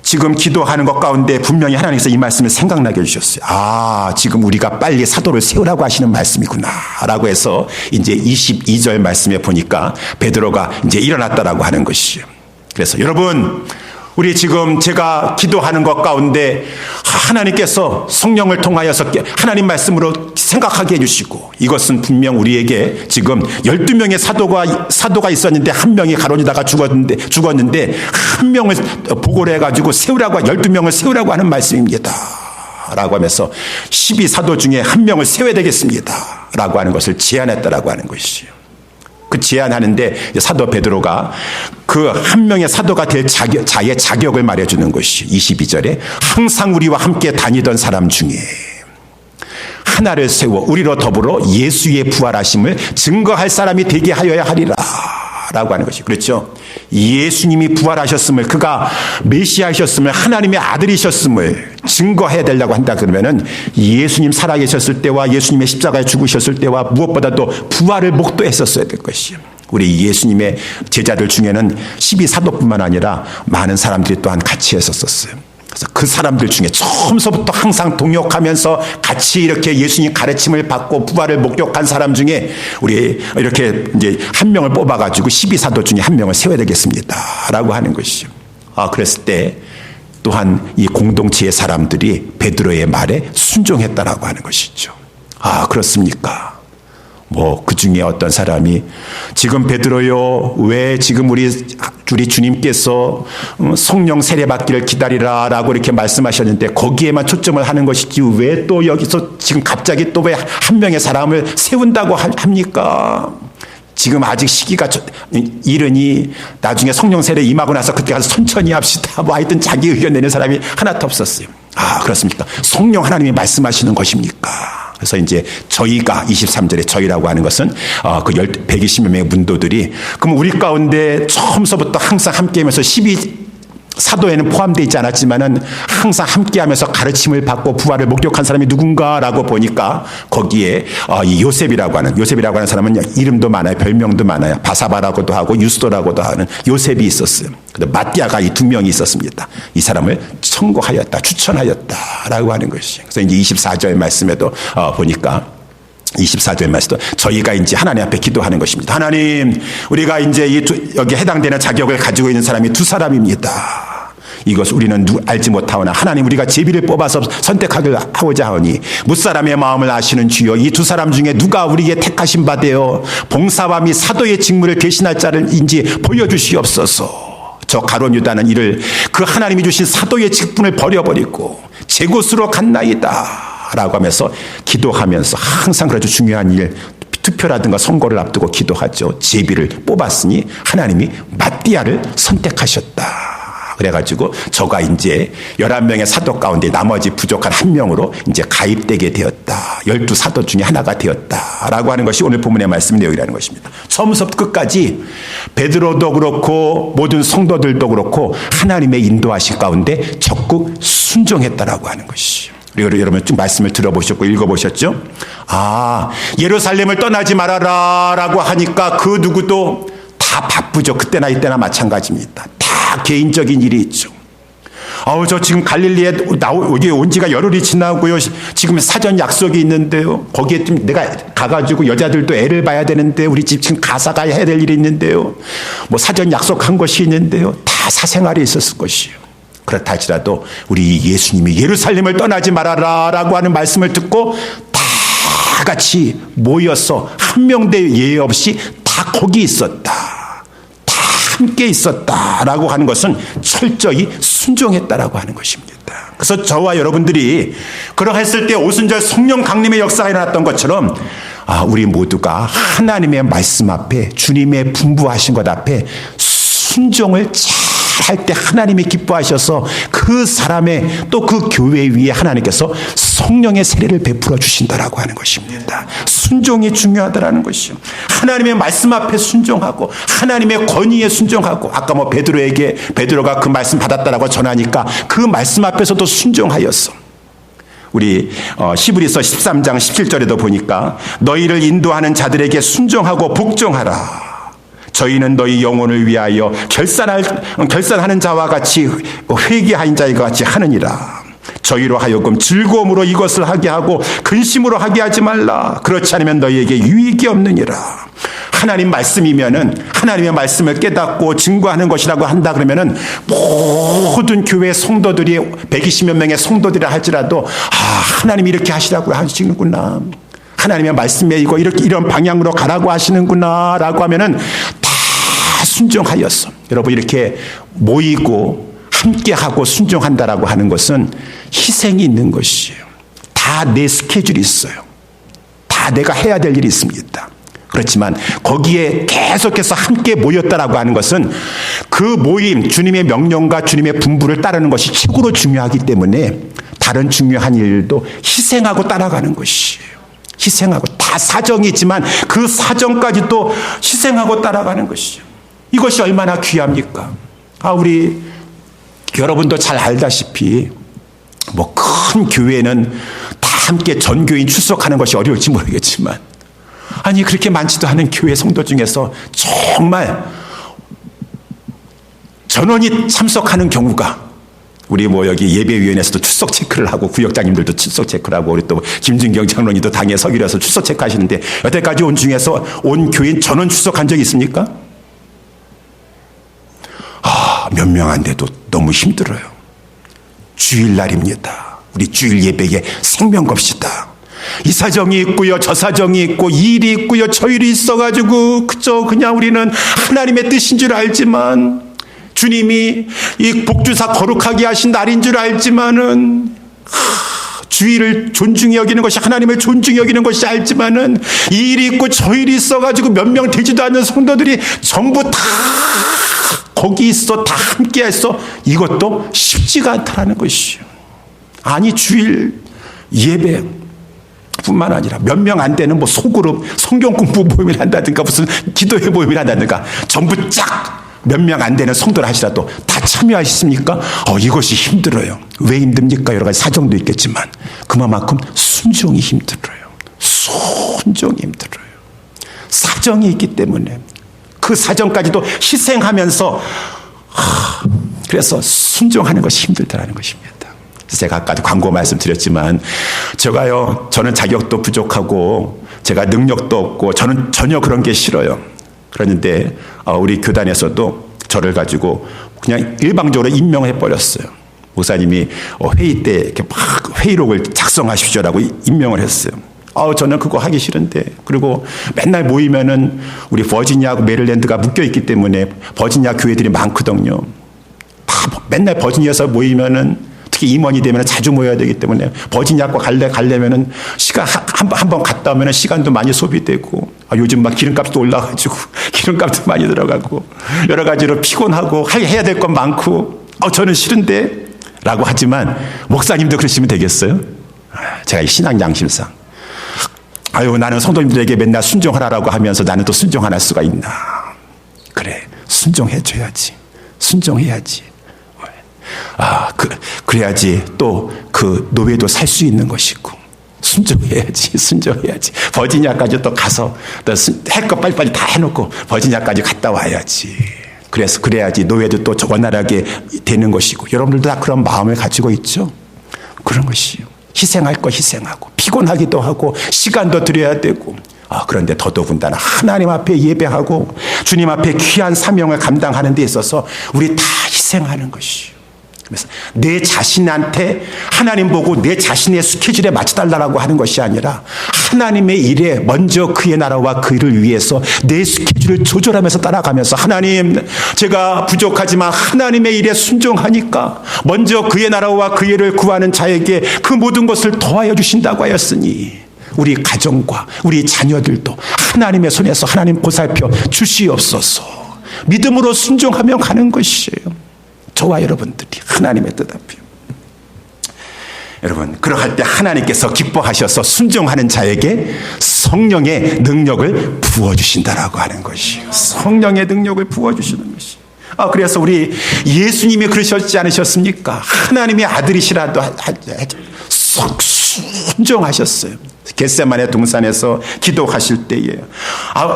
지금 기도하는 것 가운데 분명히 하나님께서 이 말씀을 생각나게 해주셨어요. 지금 우리가 빨리 사도를 세우라고 하시는 말씀이구나 라고 해서 이제 22절 말씀에 보니까 베드로가 이제 일어났다라고 하는 것이죠. 그래서 여러분, 우리 지금 제가 기도하는 것 가운데 하나님께서 성령을 통하여서 하나님 말씀으로 생각하게 해주시고, 이것은 분명 우리에게 지금 12명의 사도가 있었는데 한 명이 가룟 유다가 죽었는데 한 명을 보고를 해가지고 12명을 세우라고 하는 말씀입니다 라고 하면서 12사도 중에 한 명을 세워야 되겠습니다 라고 하는 것을 제안했다라고 하는 것이죠. 그 제안하는데 사도 베드로가 그 한 명의 사도가 될 자의 자격을 말해주는 것이 22절에 항상 우리와 함께 다니던 사람 중에 하나를 세워 우리로 더불어 예수의 부활하심을 증거할 사람이 되게 하여야 하리라 라고 하는 것이, 그렇죠? 예수님이 부활하셨음을, 그가 메시아이셨음을, 하나님의 아들이셨음을 증거해야 되려고 한다 그러면은 예수님 살아계셨을 때와 예수님의 십자가에 죽으셨을 때와 무엇보다도 부활을 목도했었어야 될 것이에요. 우리 예수님의 제자들 중에는 12사도뿐만 아니라 많은 사람들이 또한 같이 했었어요. 그래서 그 사람들 중에 처음서부터 항상 동역하면서 같이 이렇게 예수님 가르침을 받고 부활을 목격한 사람 중에 우리 이렇게 이제 한 명을 뽑아가지고 12사도 중에 한 명을 세워야 되겠습니다 라고 하는 것이죠. 그랬을 때 또한 이 공동체의 사람들이 베드로의 말에 순종했다라고 하는 것이죠. 그렇습니까? 그 중에 어떤 사람이 지금 베드로요, 왜 지금 우리 주님께서 성령 세례 받기를 기다리라 라고 이렇게 말씀하셨는데 거기에만 초점을 하는 것이지 왜 또 여기서 지금 갑자기 또 왜 한 명의 사람을 세운다고 합니까? 지금 아직 시기가 이르니 나중에 성령 세례 임하고 나서 그때 가서 천천히 합시다. 하여튼 자기 의견 내는 사람이 하나도 없었어요. 그렇습니까? 성령 하나님이 말씀하시는 것입니까? 그래서 이제 저희가 23절에 저희라고 하는 것은 그 120여 명의 문도들이 그럼 우리 가운데 처음서부터 항상 함께하면서 12사도에는 포함되어 있지 않았지만은 항상 함께하면서 가르침을 받고 부활을 목격한 사람이 누군가라고 보니까 거기에 이 요셉이라고 하는 사람은 이름도 많아요. 별명도 많아요. 바사바라고도 하고 유스도라고도 하는 요셉이 있었어요. 근데 마띠아가 이 두 명이 있었습니다. 이 사람을 청구하였다, 추천하였다라고 하는 것이. 그래서 이제 24절 말씀에도 보니까 24절 말씀도 저희가 이제 하나님 앞에 기도하는 것입니다. 하나님, 우리가 이제 여기 해당되는 자격을 가지고 있는 사람이 두 사람입니다. 이것 우리는 알지 못하오나 하나님 우리가 제비를 뽑아서 선택하고자 하오니 무사람의 마음을 아시는 주여 이 두 사람 중에 누가 우리에게 택하신 바 되어 봉사와 및 사도의 직무를 대신할 자를인지 보여주시옵소서. 저 가룟 유다는 이를 그 하나님이 주신 사도의 직분을 버려버리고 제 곳으로 갔나이다 라고 하면서 기도하면서 항상 그래도 중요한 일, 투표라든가 선거를 앞두고 기도하죠. 제비를 뽑았으니 하나님이 마띠아를 선택하셨다. 그래가지고 저가 이제 11명의 사도 가운데 나머지 부족한 한 명으로 이제 가입되게 되었다. 12사도 중에 하나가 되었다. 라고 하는 것이 오늘 본문의 말씀 내용이라는 것입니다. 처음부터 끝까지 베드로도 그렇고 모든 성도들도 그렇고 하나님의 인도하신 가운데 적극 순종했다라고 하는 것이죠. 그리고 여러분 쭉 말씀을 들어보셨고 읽어보셨죠? 예루살렘을 떠나지 말아라 라고 하니까 그 누구도 다 바쁘죠. 그때나 이때나 마찬가지입니다. 다 개인적인 일이 있죠. 저 지금 갈릴리에 온 지가 열흘이 지나고요. 지금 사전 약속이 있는데요. 거기에 좀 내가 가가지고 여자들도 애를 봐야 되는데 우리 집 지금 가사가 해야 될 일이 있는데요. 뭐 사전 약속한 것이 있는데요. 다 사생활이 있었을 것이에요. 그렇다 할지라도 우리 예수님이 예루살렘을 떠나지 말아라 라고 하는 말씀을 듣고 다 같이 모여서 한 명도 예외 없이 다 거기 있었다. 다 함께 있었다라고 하는 것은 철저히 순종했다라고 하는 것입니다. 그래서 저와 여러분들이 그러했을 때 오순절 성령 강림의 역사가 일어났던 것처럼 우리 모두가 하나님의 말씀 앞에 주님의 분부하신 것 앞에 순종을 할 때 하나님이 기뻐하셔서 그 사람의 또 그 교회 위에 하나님께서 성령의 세례를 베풀어 주신다라고 하는 것입니다. 순종이 중요하다라는 것이요. 하나님의 말씀 앞에 순종하고 하나님의 권위에 순종하고 아까 베드로가 그 말씀 받았다라고 전하니까 그 말씀 앞에서도 순종하였어. 우리 히브리서 13장 17절에도 보니까 너희를 인도하는 자들에게 순종하고 복종하라. 저희는 너희 영혼을 위하여 결산하는 자와 같이 회개하인 자와 같이 하느니라. 저희로 하여금 즐거움으로 이것을 하게 하고 근심으로 하게 하지 말라. 그렇지 않으면 너희에게 유익이 없느니라. 하나님 말씀이면은 하나님의 말씀을 깨닫고 증거하는 것이라고 한다 그러면은 모든 교회 성도들이 120몇 명의 성도들이라 할지라도 하나님이 이렇게 하시라고 하시는구나. 하나님의 말씀에 이런 방향으로 가라고 하시는구나 라고 하면은 다 순종하였어. 여러분 이렇게 모이고 함께하고 순종한다라고 하는 것은 희생이 있는 것이에요. 다 내 스케줄이 있어요. 다 내가 해야 될 일이 있습니다. 그렇지만 거기에 계속해서 함께 모였다라고 하는 것은 그 모임, 주님의 명령과 주님의 분부를 따르는 것이 최고로 중요하기 때문에 다른 중요한 일도 희생하고 따라가는 것이에요. 희생하고 다 사정이 있지만 그 사정까지도 희생하고 따라가는 것이죠. 이것이 얼마나 귀합니까? 우리 여러분도 잘 알다시피 뭐 큰 교회는 다 함께 전교인 출석하는 것이 어려울지 모르겠지만 그렇게 많지도 않은 교회 성도 중에서 정말 전원이 참석하는 경우가 우리 여기 예배위원회에서도 출석 체크를 하고 구역장님들도 출석 체크를 하고 우리 또 김준경 장로님도 당에 서기려서 출석 체크하시는데 여태까지 온 중에서 온 교인 전원 출석한 적이 있습니까? 몇 명 안 돼도 너무 힘들어요. 주일날입니다. 우리 주일 예배에 생명 겁시다. 이 사정이 있고요, 저 사정이 있고, 이 일이 있고요, 저 일이 있어가지고 그냥 우리는 하나님의 뜻인 줄 알지만 주님이 이 복주사 거룩하게 하신 날인 줄 알지만은 주일을 존중히 여기는 것이 하나님을 존중히 여기는 것이 알지만은 이 일이 있고 저 일이 있어가지고 몇 명 되지도 않는 성도들이 전부 다 거기 있어 다 함께 해서 이것도 쉽지가 않다는 것이요. 주일 예배 뿐만 아니라 몇 명 안 되는 소그룹 성경 공부 모임을 한다든가 무슨 기도회 모임을 한다든가 전부 쫙 몇 명 안 되는 성도를 하시라도 다 참여하셨습니까? 이것이 힘들어요. 왜 힘듭니까? 여러 가지 사정도 있겠지만 그만큼 순종이 힘들어요. 순종이 힘들어요. 사정이 있기 때문에 그 사정까지도 희생하면서 그래서 순종하는 것이 힘들다는 것입니다. 제가 아까도 광고 말씀드렸지만 저는 자격도 부족하고 제가 능력도 없고 저는 전혀 그런 게 싫어요. 그런데 우리 교단에서도 저를 가지고 그냥 일방적으로 임명해 버렸어요. 목사님이 회의 때 이렇게 막 회의록을 작성하십시오라고 임명을 했어요. 저는 그거 하기 싫은데. 그리고 맨날 모이면은 우리 버지니아하고 메릴랜드가 묶여 있기 때문에 버지니아 교회들이 많거든요. 다 맨날 버지니아에서 모이면은 특히 임원이 되면 자주 모여야 되기 때문에 버지니아과 가려면은 시간 한 번 갔다 오면은 시간도 많이 소비되고 요즘 막 기름값도 올라가지고 기름값도 많이 들어가고 여러 가지로 피곤하고 해야 될 건 많고 저는 싫은데 라고 하지만 목사님도 그러시면 되겠어요? 제가 신앙 양심상 나는 성도님들에게 맨날 순종하라고 하면서 나는 또 순종 안 할 수가 있나. 그래, 순종해줘야지. 순종해야지. 그래야지 또 그 노예도 살 수 있는 것이고. 순종해야지. 순종해야지. 버지니아까지 또 가서 할 거 빨리빨리 다 해놓고 버지니아까지 갔다 와야지. 그래야지 노예도 또 원활하게 되는 것이고. 여러분들도 다 그런 마음을 가지고 있죠? 그런 것이요. 희생할 거 희생하고 피곤하기도 하고 시간도 들여야 되고 그런데 더더군다나 하나님 앞에 예배하고 주님 앞에 귀한 사명을 감당하는 데 있어서 우리 다 희생하는 것이요. 그래서 내 자신한테 하나님 보고 내 자신의 스케줄에 맞춰달라고 하는 것이 아니라 하나님의 일에 먼저 그의 나라와 그 일을 위해서 내 스케줄을 조절하면서 따라가면서 하나님 제가 부족하지만 하나님의 일에 순종하니까 먼저 그의 나라와 그 일을 구하는 자에게 그 모든 것을 더하여 주신다고 하였으니 우리 가정과 우리 자녀들도 하나님의 손에서 하나님 보살펴 주시옵소서. 믿음으로 순종하며 가는 것이에요. 저와 여러분들이 하나님의 뜻 앞이요. 여러분 그러할 때 하나님께서 기뻐하셔서 순종하는 자에게 성령의 능력을 부어주신다라고 하는 것이요. 성령의 능력을 부어주시는 것이요. 그래서 우리 예수님이 그러셨지 않으셨습니까? 하나님의 아들이시라도 순종하셨어요. 겟세마네 동산에서 기도하실 때에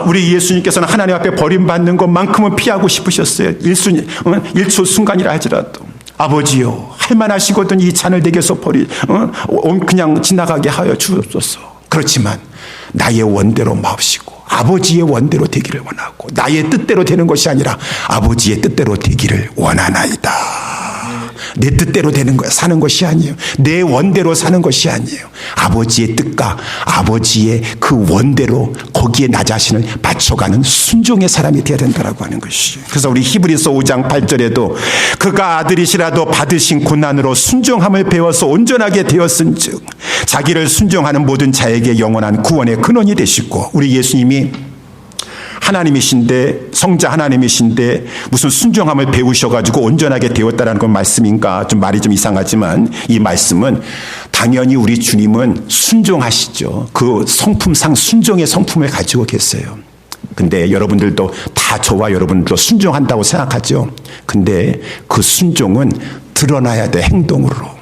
우리 예수님께서는 하나님 앞에 버림받는 것만큼은 피하고 싶으셨어요. 1초 순간이라 할지라도 아버지요 할만하시거든 이 잔을 내게서 그냥 지나가게 하여 주옵소서. 그렇지만 나의 원대로 마옵시고 아버지의 원대로 되기를 원하고 나의 뜻대로 되는 것이 아니라 아버지의 뜻대로 되기를 원하나이다. 내 뜻대로 되는 거야. 사는 것이 아니에요. 내 원대로 사는 것이 아니에요. 아버지의 뜻과 아버지의 그 원대로 거기에 나 자신을 맞춰가는 순종의 사람이 되어야 된다라고 하는 것이에요. 그래서 우리 히브리서 5장 8절에도 그가 아들이시라도 받으신 고난으로 순종함을 배워서 온전하게 되었은즉 자기를 순종하는 모든 자에게 영원한 구원의 근원이 되시고 우리 예수님이 하나님이신데 성자 하나님이신데 무슨 순종함을 배우셔가지고 온전하게 되었다라는 건 말씀인가 좀 말이 좀 이상하지만 이 말씀은 당연히 우리 주님은 순종하시죠. 그 성품상 순종의 성품을 가지고 계세요. 근데 여러분들도 다 저와 여러분들도 순종한다고 생각하죠. 근데 그 순종은 드러나야 돼. 행동으로.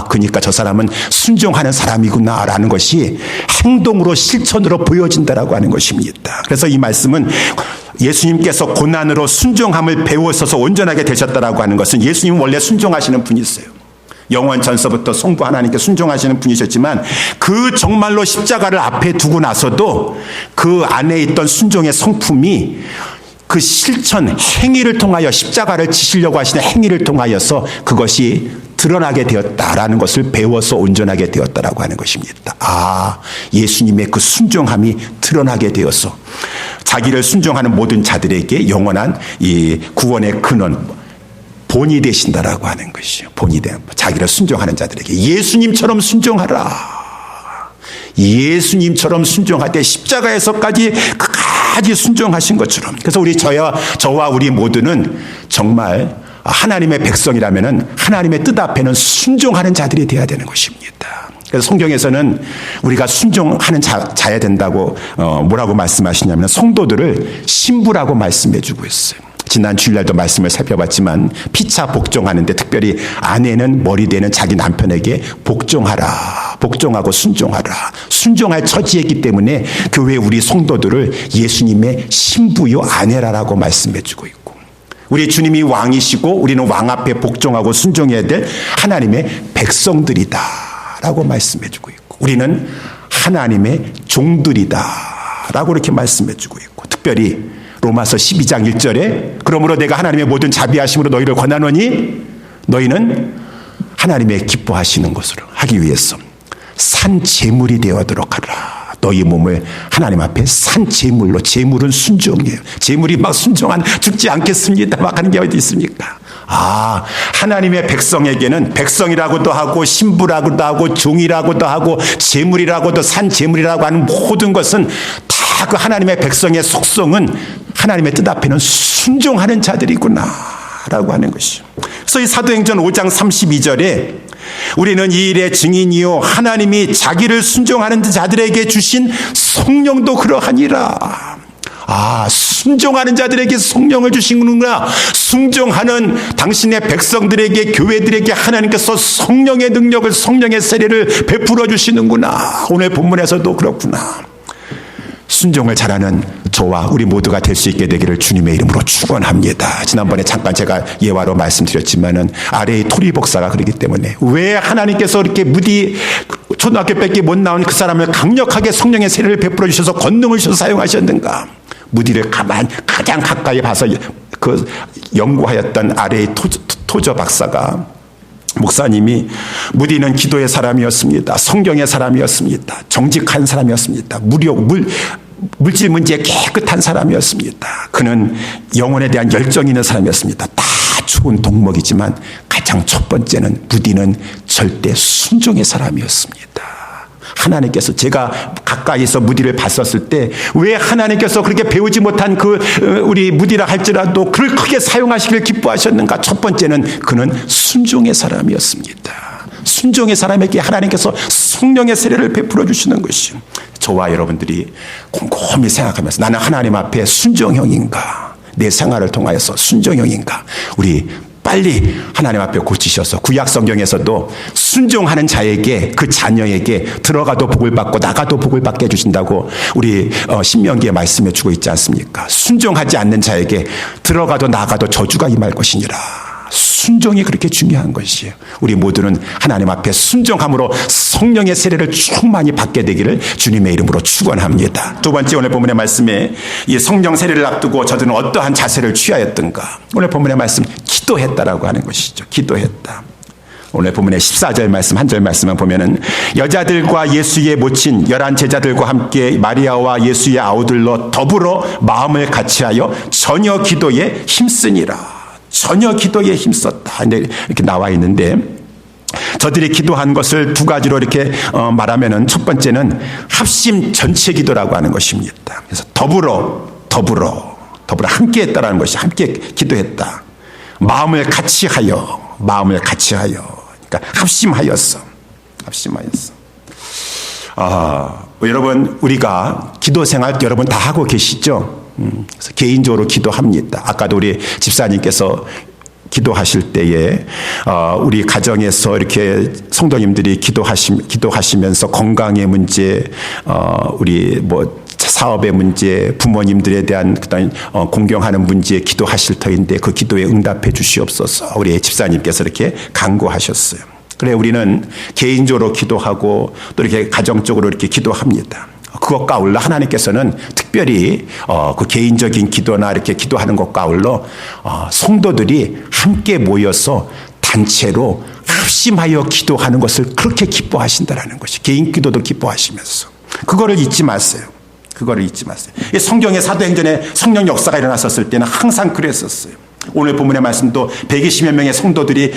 그러니까 저 사람은 순종하는 사람이구나라는 것이 행동으로 실천으로 보여진다라고 하는 것입니다. 그래서 이 말씀은 예수님께서 고난으로 순종함을 배우셔서 온전하게 되셨다라고 하는 것은 예수님은 원래 순종하시는 분이세요. 영원 전서부터 성부 하나님께 순종하시는 분이셨지만 그 정말로 십자가를 앞에 두고 나서도 그 안에 있던 순종의 성품이 그 실천 행위를 통하여 십자가를 지시려고 하시는 행위를 통하여서 그것이 드러나게 되었다라는 것을 배워서 온전하게 되었다라고 하는 것입니다. 예수님의 그 순종함이 드러나게 되어서 자기를 순종하는 모든 자들에게 영원한 이 구원의 근원 본이 되신다라고 하는 것이요. 본이 돼 자기를 순종하는 자들에게 예수님처럼 순종하라. 예수님처럼 순종하되 십자가에서까지 끝까지 순종하신 것처럼. 그래서 저와 우리 모두는 정말 하나님의 백성이라면은 하나님의 뜻 앞에는 순종하는 자들이 되어야 되는 것입니다. 그래서 성경에서는 우리가 순종하는 자야 된다고 뭐라고 말씀하시냐면 성도들을 신부라고 말씀해주고 있어요. 지난 주일날도 말씀을 살펴봤지만 피차 복종하는데 특별히 아내는 머리 되는 자기 남편에게 복종하라. 복종하고 순종하라. 순종할 처지이기 때문에 교회 우리 성도들을 예수님의 신부요 아내라라고 말씀해주고 있고 우리 주님이 왕이시고 우리는 왕 앞에 복종하고 순종해야 될 하나님의 백성들이다 라고 말씀해주고 있고 우리는 하나님의 종들이다 라고 이렇게 말씀해 주고 있고, 특별히 로마서 12장 1절에 그러므로 내가 하나님의 모든 자비하심으로 너희를 권하노니 너희는 하나님의 기뻐하시는 것으로 하기 위해서 산 제물이 되어도록 하라. 너희 몸을 하나님 앞에 산 제물로, 제물은 순종이에요. 제물이 막 순종한 죽지 않겠습니다 막 하는 게 어디 있습니까? 하나님의 백성에게는 백성이라고도 하고 신부라고도 하고 종이라고도 하고 제물이라고도 산 제물이라고 하는 모든 것은 다 그 하나님의 백성의 속성은 하나님의 뜻 앞에는 순종하는 자들이구나 라고 하는 것이죠. 그래서 이 사도행전 5장 32절에 우리는 이 일의 증인이요 하나님이 자기를 순종하는 자들에게 주신 성령도 그러하니라. 순종하는 자들에게 성령을 주시는구나. 순종하는 당신의 백성들에게, 교회들에게 하나님께서 성령의 능력을, 성령의 세례를 베풀어 주시는구나. 오늘 본문에서도 그렇구나. 순종을 잘하는 저와 우리 모두가 될 수 있게 되기를 주님의 이름으로 축원합니다. 지난번에 잠깐 제가 예화로 말씀드렸지만은 아래의 토리 복사가 그러기 때문에 왜 하나님께서 이렇게 무디 초등학교밖에 못 나온 그 사람을 강력하게 성령의 세례를 베풀어 주셔서 권능을 주셔서 사용하셨는가? 무디를 가장 가까이 봐서 그 연구하였던 아래의 토저 박사가, 목사님이 무디는 기도의 사람이었습니다. 성경의 사람이었습니다. 정직한 사람이었습니다. 물질 문제에 깨끗한 사람이었습니다. 그는 영혼에 대한 열정이 있는 사람이었습니다. 다 좋은 덕목이지만 가장 첫 번째는 무디는 절대 순종의 사람이었습니다. 하나님께서, 제가 가까이서 무디를 봤었을 때 왜 하나님께서 그렇게 배우지 못한 우리 무디라 할지라도 그를 크게 사용하시길 기뻐하셨는가? 첫 번째는 그는 순종의 사람이었습니다. 순종의 사람에게 하나님께서 성령의 세례를 베풀어 주시는 것이죠. 저와 여러분들이 곰곰이 생각하면서 나는 하나님 앞에 순종형인가? 내 생활을 통하여서 순종형인가? 우리 빨리 하나님 앞에 고치셔서 구약 성경에서도 순종하는 자에게, 그 자녀에게 들어가도 복을 받고 나가도 복을 받게 해주신다고 우리 신명기에 말씀해 주고 있지 않습니까? 순종하지 않는 자에게 들어가도 나가도 저주가 임할 것이니라. 순종이 그렇게 중요한 것이에요. 우리 모두는 하나님 앞에 순종함으로 성령의 세례를 충만히 받게 되기를 주님의 이름으로 축원합니다. 두 번째, 오늘 본문의 말씀에 이 성령 세례를 앞두고 저들은 어떠한 자세를 취하였던가? 오늘 본문의 말씀, 기도했다라고 하는 것이죠. 기도했다. 오늘 본문의 14절 말씀, 한 절 말씀만 보면은 여자들과 예수의 모친 11 제자들과 함께 마리아와 예수의 아우들로 더불어 마음을 같이하여 전혀 기도에 힘쓰니라. 전혀 기도에 힘썼다. 이렇게 나와 있는데, 저들이 기도한 것을 두 가지로 이렇게 말하면은, 첫 번째는 합심 전체 기도라고 하는 것입니다. 그래서 더불어 함께 했다라는 것이, 함께 기도했다. 마음을 같이 하여. 그러니까 합심하였어. 여러분, 우리가 기도 생활 여러분 다 하고 계시죠? 그래서 개인적으로 기도합니다. 아까도 우리 집사님께서 기도하실 때에 우리 가정에서 이렇게 성도님들이 기도하시면서 건강의 문제, 우리 사업의 문제, 부모님들에 대한 공경하는 문제에 기도하실 터인데 그 기도에 응답해 주시옵소서. 우리 집사님께서 이렇게 간구하셨어요. 그래, 우리는 개인적으로 기도하고 또 이렇게 가정적으로 이렇게 기도합니다. 그것과 아울러 하나님께서는 특별히 그 개인적인 기도나 이렇게 기도하는 것과 아울러 성도들이 함께 모여서 단체로 합심하여 기도하는 것을 그렇게 기뻐하신다라는 것이, 개인 기도도 기뻐하시면서 그거를 잊지 마세요. 성경의 사도행전에 성령 역사가 일어났었을 때는 항상 그랬었어요. 오늘 본문의 말씀도 120여 명의 성도들이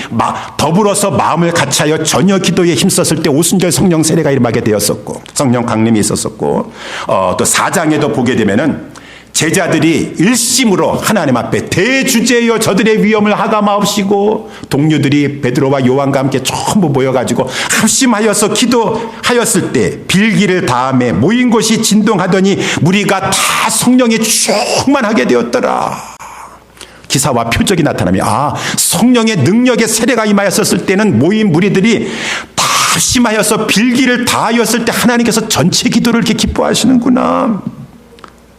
더불어서 마음을 같이하여 전혀 기도에 힘썼을 때 오순절 성령 세례가 임하게 되었었고, 성령 강림이 있었었고, 또 4장에도 보게 되면은 제자들이 일심으로 하나님 앞에 대주제여 저들의 위험을 하감하옵시고, 동료들이 베드로와 요한과 함께 전부 모여가지고 합심하여서 기도하였을 때 빌기를 다음에 모인 곳이 진동하더니 무리가 다 성령에 충만하게 되었더라. 기사와 표적이 나타나며 성령의 능력의 세례가 임하였었을 때는 모인 무리들이 다 합심하여서 빌기를 다하였을 때 하나님께서 전체 기도를 이렇게 기뻐하시는구나.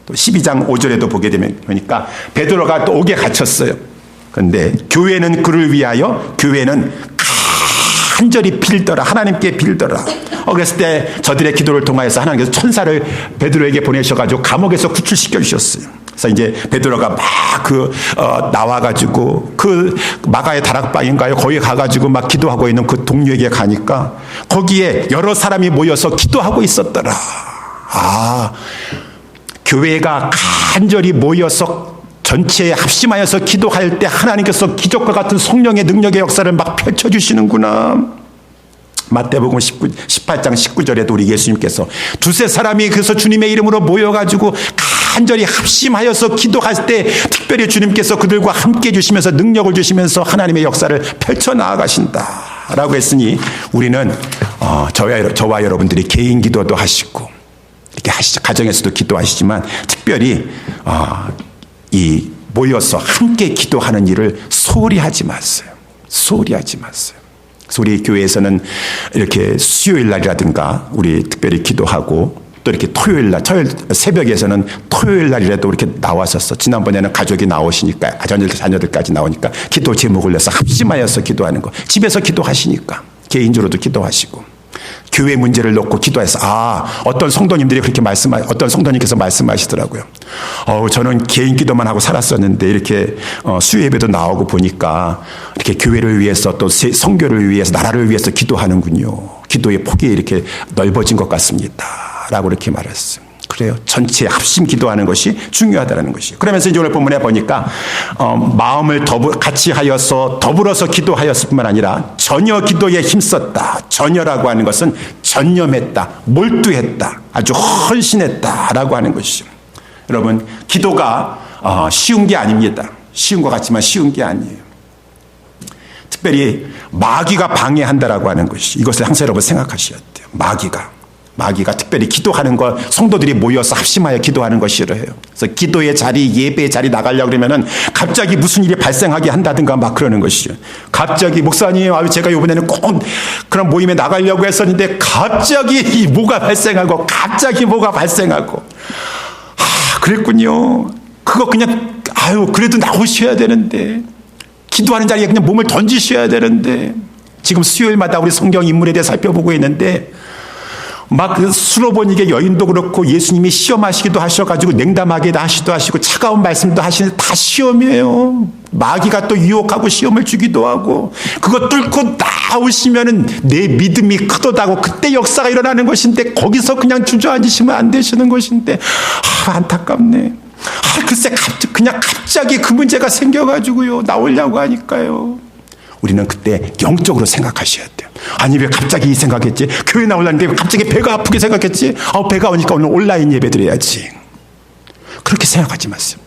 또 12장 5절에도 보게 되면 보니까 베드로가 또 옥에 갇혔어요. 그런데 교회는 그를 위하여 교회는 간절히 빌더라. 하나님께 빌더라. 그랬을 때 저들의 기도를 통하여서 하나님께서 천사를 베드로에게 보내셔가지고 감옥에서 구출시켜 주셨어요. 그래서 이제 베드로가 막 나와가지고 그 마가의 다락방인가요? 거기 가가지고 막 기도하고 있는 그 동료에게 가니까 거기에 여러 사람이 모여서 기도하고 있었더라. 교회가 간절히 모여서 전체에 합심하여서 기도할 때 하나님께서 기적과 같은 성령의 능력의 역사를 막 펼쳐주시는구나. 마태복음 18장 19절에도 우리 예수님께서 두세 사람이 그래서 주님의 이름으로 모여가지고 간절히 합심하여서 기도할 때 특별히 주님께서 그들과 함께 해주시면서 능력을 주시면서 하나님의 역사를 펼쳐나가신다라고 했으니 우리는 저와 여러분들이 개인 기도도 하시고 이렇게 가정에서도 기도하시지만 특별히 이 모여서 함께 기도하는 일을 소홀히 하지 마세요. 소홀히 하지 마세요. 그래서 우리 교회에서는 이렇게 수요일 날이라든가 우리 특별히 기도하고 또 이렇게 토요일 날, 새벽에서는 토요일 날이라도 이렇게 나왔었어. 지난번에는 가족이 나오시니까, 자녀들까지 나오니까 기도 제목을 내서 합심하여서 기도하는 거. 집에서 기도하시니까 개인적으로도 기도하시고. 교회 문제를 놓고 기도해서 어떤 성도님들이 그렇게 어떤 성도님께서 말씀하시더라고요. 저는 개인 기도만 하고 살았었는데 이렇게 수요 예배도 나오고 보니까 이렇게 교회를 위해서 또 선교를 위해서 나라를 위해서 기도하는군요. 기도의 폭이 이렇게 넓어진 것 같습니다.라고 이렇게 말했어요. 그래요. 전체 합심 기도하는 것이 중요하다는 것이. 그러면서 이제 오늘 본문에 보니까 마음을 같이 하여서 더불어서 기도하였을 뿐만 아니라 전혀 기도에 힘썼다. 전혀라고 하는 것은 전념했다. 몰두했다. 아주 헌신했다라고 하는 것이죠. 여러분 기도가 쉬운 게 아닙니다. 쉬운 것 같지만 쉬운 게 아니에요. 특별히 마귀가 방해한다라고 하는 것이 이것을 항상 여러분 생각하셔야 돼요. 마귀가 특별히 기도하는 것, 성도들이 모여서 합심하여 기도하는 것 싫어해요. 그래서 기도의 자리, 예배의 자리 나가려고 그러면은 갑자기 무슨 일이 발생하게 한다든가 막 그러는 것이죠. 갑자기 목사님, 제가 이번에는 꼭 그런 모임에 나가려고 했었는데 갑자기 뭐가 발생하고 그랬군요. 그거 그냥 그래도 나오셔야 되는데 기도하는 자리에 그냥 몸을 던지셔야 되는데 지금 수요일마다 우리 성경 인물에 대해 살펴보고 있는데 막 수로보니게 여인도 그렇고 예수님이 시험하시기도 하셔가지고 냉담하게 하시기도 하시고 차가운 말씀도 하시는데 다 시험이에요. 마귀가 또 유혹하고 시험을 주기도 하고 그거 뚫고 나오시면은 내 믿음이 크도다고 그때 역사가 일어나는 것인데 거기서 그냥 주저앉으시면 안 되시는 것인데 안타깝네. 글쎄 갑자기 그 문제가 생겨가지고요 나오려고 하니까요. 우리는 그때 영적으로 생각하셔야 돼요. 아니 왜 갑자기 이 생각했지? 교회 나오려는데 왜 갑자기 배가 아프게 생각했지? 배가 오니까 오늘 온라인 예배 드려야지. 그렇게 생각하지 마세요.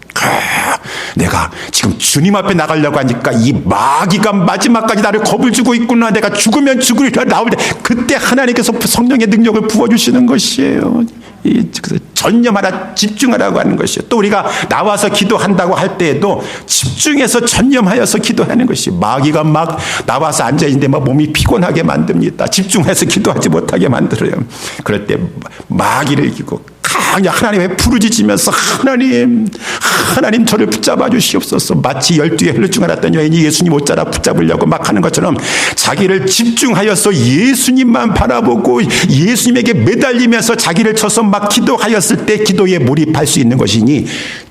내가 지금 주님 앞에 나가려고 하니까 이 마귀가 마지막까지 나를 겁을 주고 있구나. 내가 죽으면 죽으리라 나올 때 그때 하나님께서 성령의 능력을 부어주시는 것이에요. 전념하라, 집중하라고 하는 것이에요. 또 우리가 나와서 기도한다고 할 때에도 집중해서 전념하여서 기도하는 것이 마귀가 막 나와서 앉아있는데 막 몸이 피곤하게 만듭니다. 집중해서 기도하지 못하게 만들어요. 그럴 때 마귀를 이기고 강력 하나님의 부르짖으면서 하나님 저를 붙잡아 주시옵소서. 마치 12에 혈루증 앓았던 여인이 예수님 옷자락 붙잡으려고 막 하는 것처럼 자기를 집중하여서 예수님만 바라보고 예수님에게 매달리면서 자기를 쳐서 막 기도하였을 때 기도에 몰입할 수 있는 것이니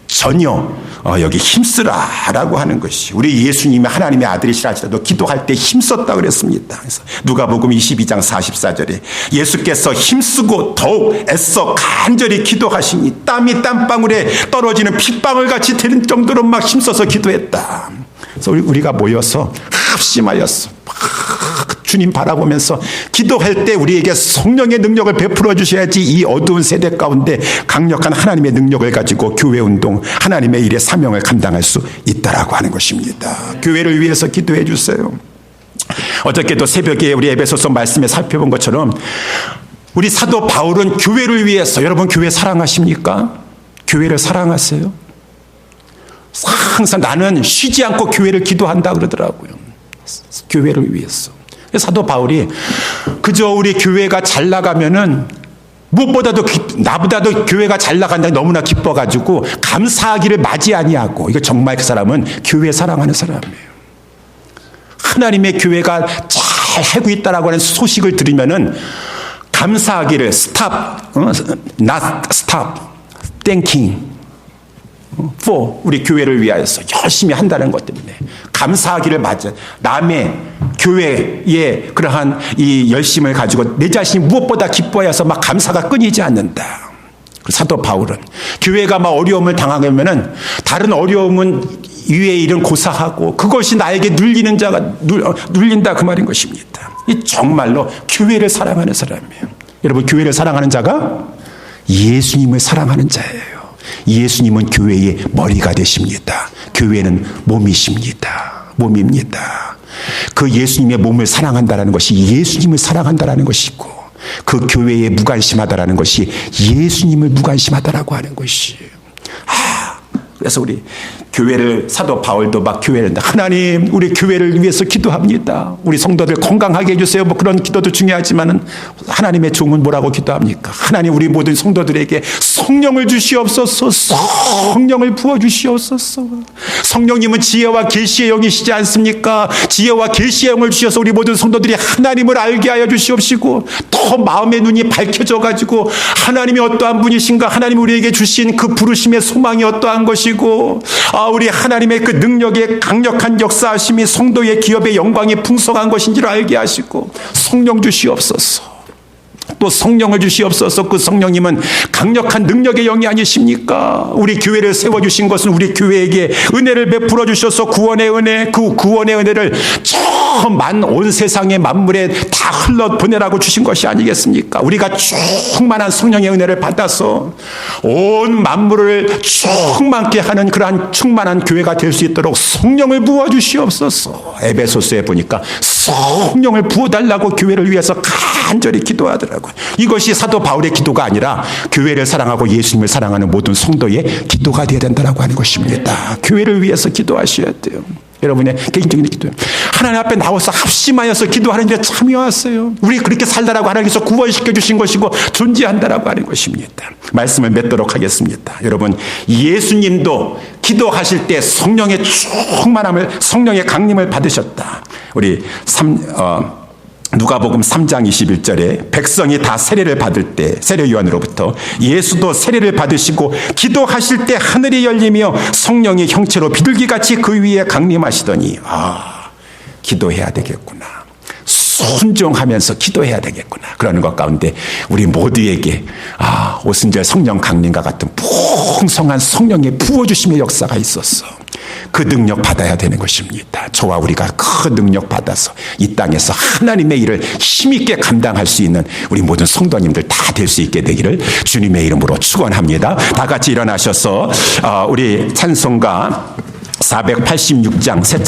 전혀 여기 힘쓰라라고 하는 것이 우리 예수님이 하나님의 아들이시라 할지라도 기도할 때 힘썼다 그랬습니다. 그래서 누가복음 22장 44절에 예수께서 힘쓰고 더욱 애써 간절히 기도하시니 땀이 땀방울에 떨어지는 핏방울 같이 되는 정도로 막 힘써서 기도했다. 그래서 우리가 모여서 합심하였어. 주님 바라보면서 기도할 때 우리에게 성령의 능력을 베풀어 주셔야지 이 어두운 세대 가운데 강력한 하나님의 능력을 가지고 교회 운동, 하나님의 일의 사명을 감당할 수 있다라고 하는 것입니다. 교회를 위해서 기도해 주세요. 어저께도 새벽에 우리 에베소서 말씀에 살펴본 것처럼 우리 사도 바울은 교회를 위해서, 여러분 교회 사랑하십니까? 교회를 사랑하세요? 항상 나는 쉬지 않고 교회를 기도한다 그러더라고요. 교회를 위해서. 사도 바울이 그저 우리 교회가 잘 나가면은 무엇보다도 나보다도 교회가 잘 나간다 너무나 기뻐가지고 감사하기를 맞이 아니하고, 이거 정말 그 사람은 교회 사랑하는 사람이에요. 하나님의 교회가 잘 잘 하고 있다라고 하는 소식을 들으면은 감사하기를 stop, not stop, thanking for 우리 교회를 위하여서 열심히 한다는 것 때문에 감사하기를 맞아. 남의 교회의 그러한 이 열심을 가지고 내 자신이 무엇보다 기뻐해서 막 감사가 끊이지 않는다. 사도 바울은 교회가 막 어려움을 당하면은 다른 어려움은 위에 일은 고사하고 그것이 나에게 눌리는 자가 눌린다 그 말인 것입니다. 이 정말로 교회를 사랑하는 사람이에요. 여러분, 교회를 사랑하는 자가 예수님을 사랑하는 자예요. 예수님은 교회의 머리가 되십니다. 교회는 몸이십니다. 몸입니다. 그 예수님의 몸을 사랑한다라는 것이 예수님을 사랑한다라는 것이고, 그 교회에 무관심하다라는 것이 예수님을 무관심하다라고 하는 것이에요. 그래서 우리 교회를, 사도 바울도 막 교회를, 하나님 우리 교회를 위해서 기도합니다. 우리 성도들 건강하게 해주세요. 뭐 그런 기도도 중요하지만은 하나님의 종은 뭐라고 기도합니까? 하나님 우리 모든 성도들에게 성령을 주시옵소서. 성령을 부어주시옵소서. 성령님은 지혜와 계시의 영이시지 않습니까? 지혜와 계시의 영을 주셔서 우리 모든 성도들이 하나님을 알게 하여 주시옵시고, 더 마음의 눈이 밝혀져 가지고 하나님이 어떠한 분이신가, 하나님 우리에게 주신 그 부르심의 소망이 어떠한 것이고, 우리 하나님의 그 능력의 강력한 역사하심이 성도의 기업의 영광이 풍성한 것인지를 알게 하시고, 성령 주시옵소서. 또 성령을 주시옵소서. 그 성령님은 강력한 능력의 영이 아니십니까? 우리 교회를 세워주신 것은 우리 교회에게 은혜를 베풀어 주셔서 구원의 은혜, 그 구원의 은혜를 온 세상의 만물에 다 흘러 보내라고 주신 것이 아니겠습니까? 우리가 충만한 성령의 은혜를 받아서 온 만물을 충만케 하는 그러한 충만한 교회가 될 수 있도록 성령을 부어주시옵소서. 에베소서에 보니까 성령을 부어달라고 교회를 위해서 간절히 기도하더라고요. 이것이 사도 바울의 기도가 아니라 교회를 사랑하고 예수님을 사랑하는 모든 성도의 기도가 되어야 된다고 하는 것입니다. 교회를 위해서 기도하셔야 돼요. 여러분의 개인적인 기도예요. 하나님 앞에 나와서 합심하여서 기도하는 데 참여하세요. 우리 그렇게 살다라고 하나님께서 구원시켜 주신 것이고 존재한다라고 하는 것입니다. 말씀을 맺도록 하겠습니다. 여러분, 예수님도 기도하실 때 성령의 충만함을, 성령의 강림을 받으셨다. 우리 누가복음 3장 21절에 백성이 다 세례를 받을 때, 세례 요한으로부터 예수도 세례를 받으시고 기도하실 때 하늘이 열리며 성령이 형체로 비둘기같이 그 위에 강림하시더니, 기도해야 되겠구나. 순종하면서 기도해야 되겠구나. 그러는 것 가운데 우리 모두에게 오순절 성령 강림과 같은 풍성한 성령의 부어주심의 역사가 있었어. 그 능력 받아야 되는 것입니다. 저와 우리가 그 능력 받아서 이 땅에서 하나님의 일을 힘있게 감당할 수 있는 우리 모든 성도님들 다 될 수 있게 되기를 주님의 이름으로 축원합니다. 다 같이 일어나셔서 우리 찬송가 486장 새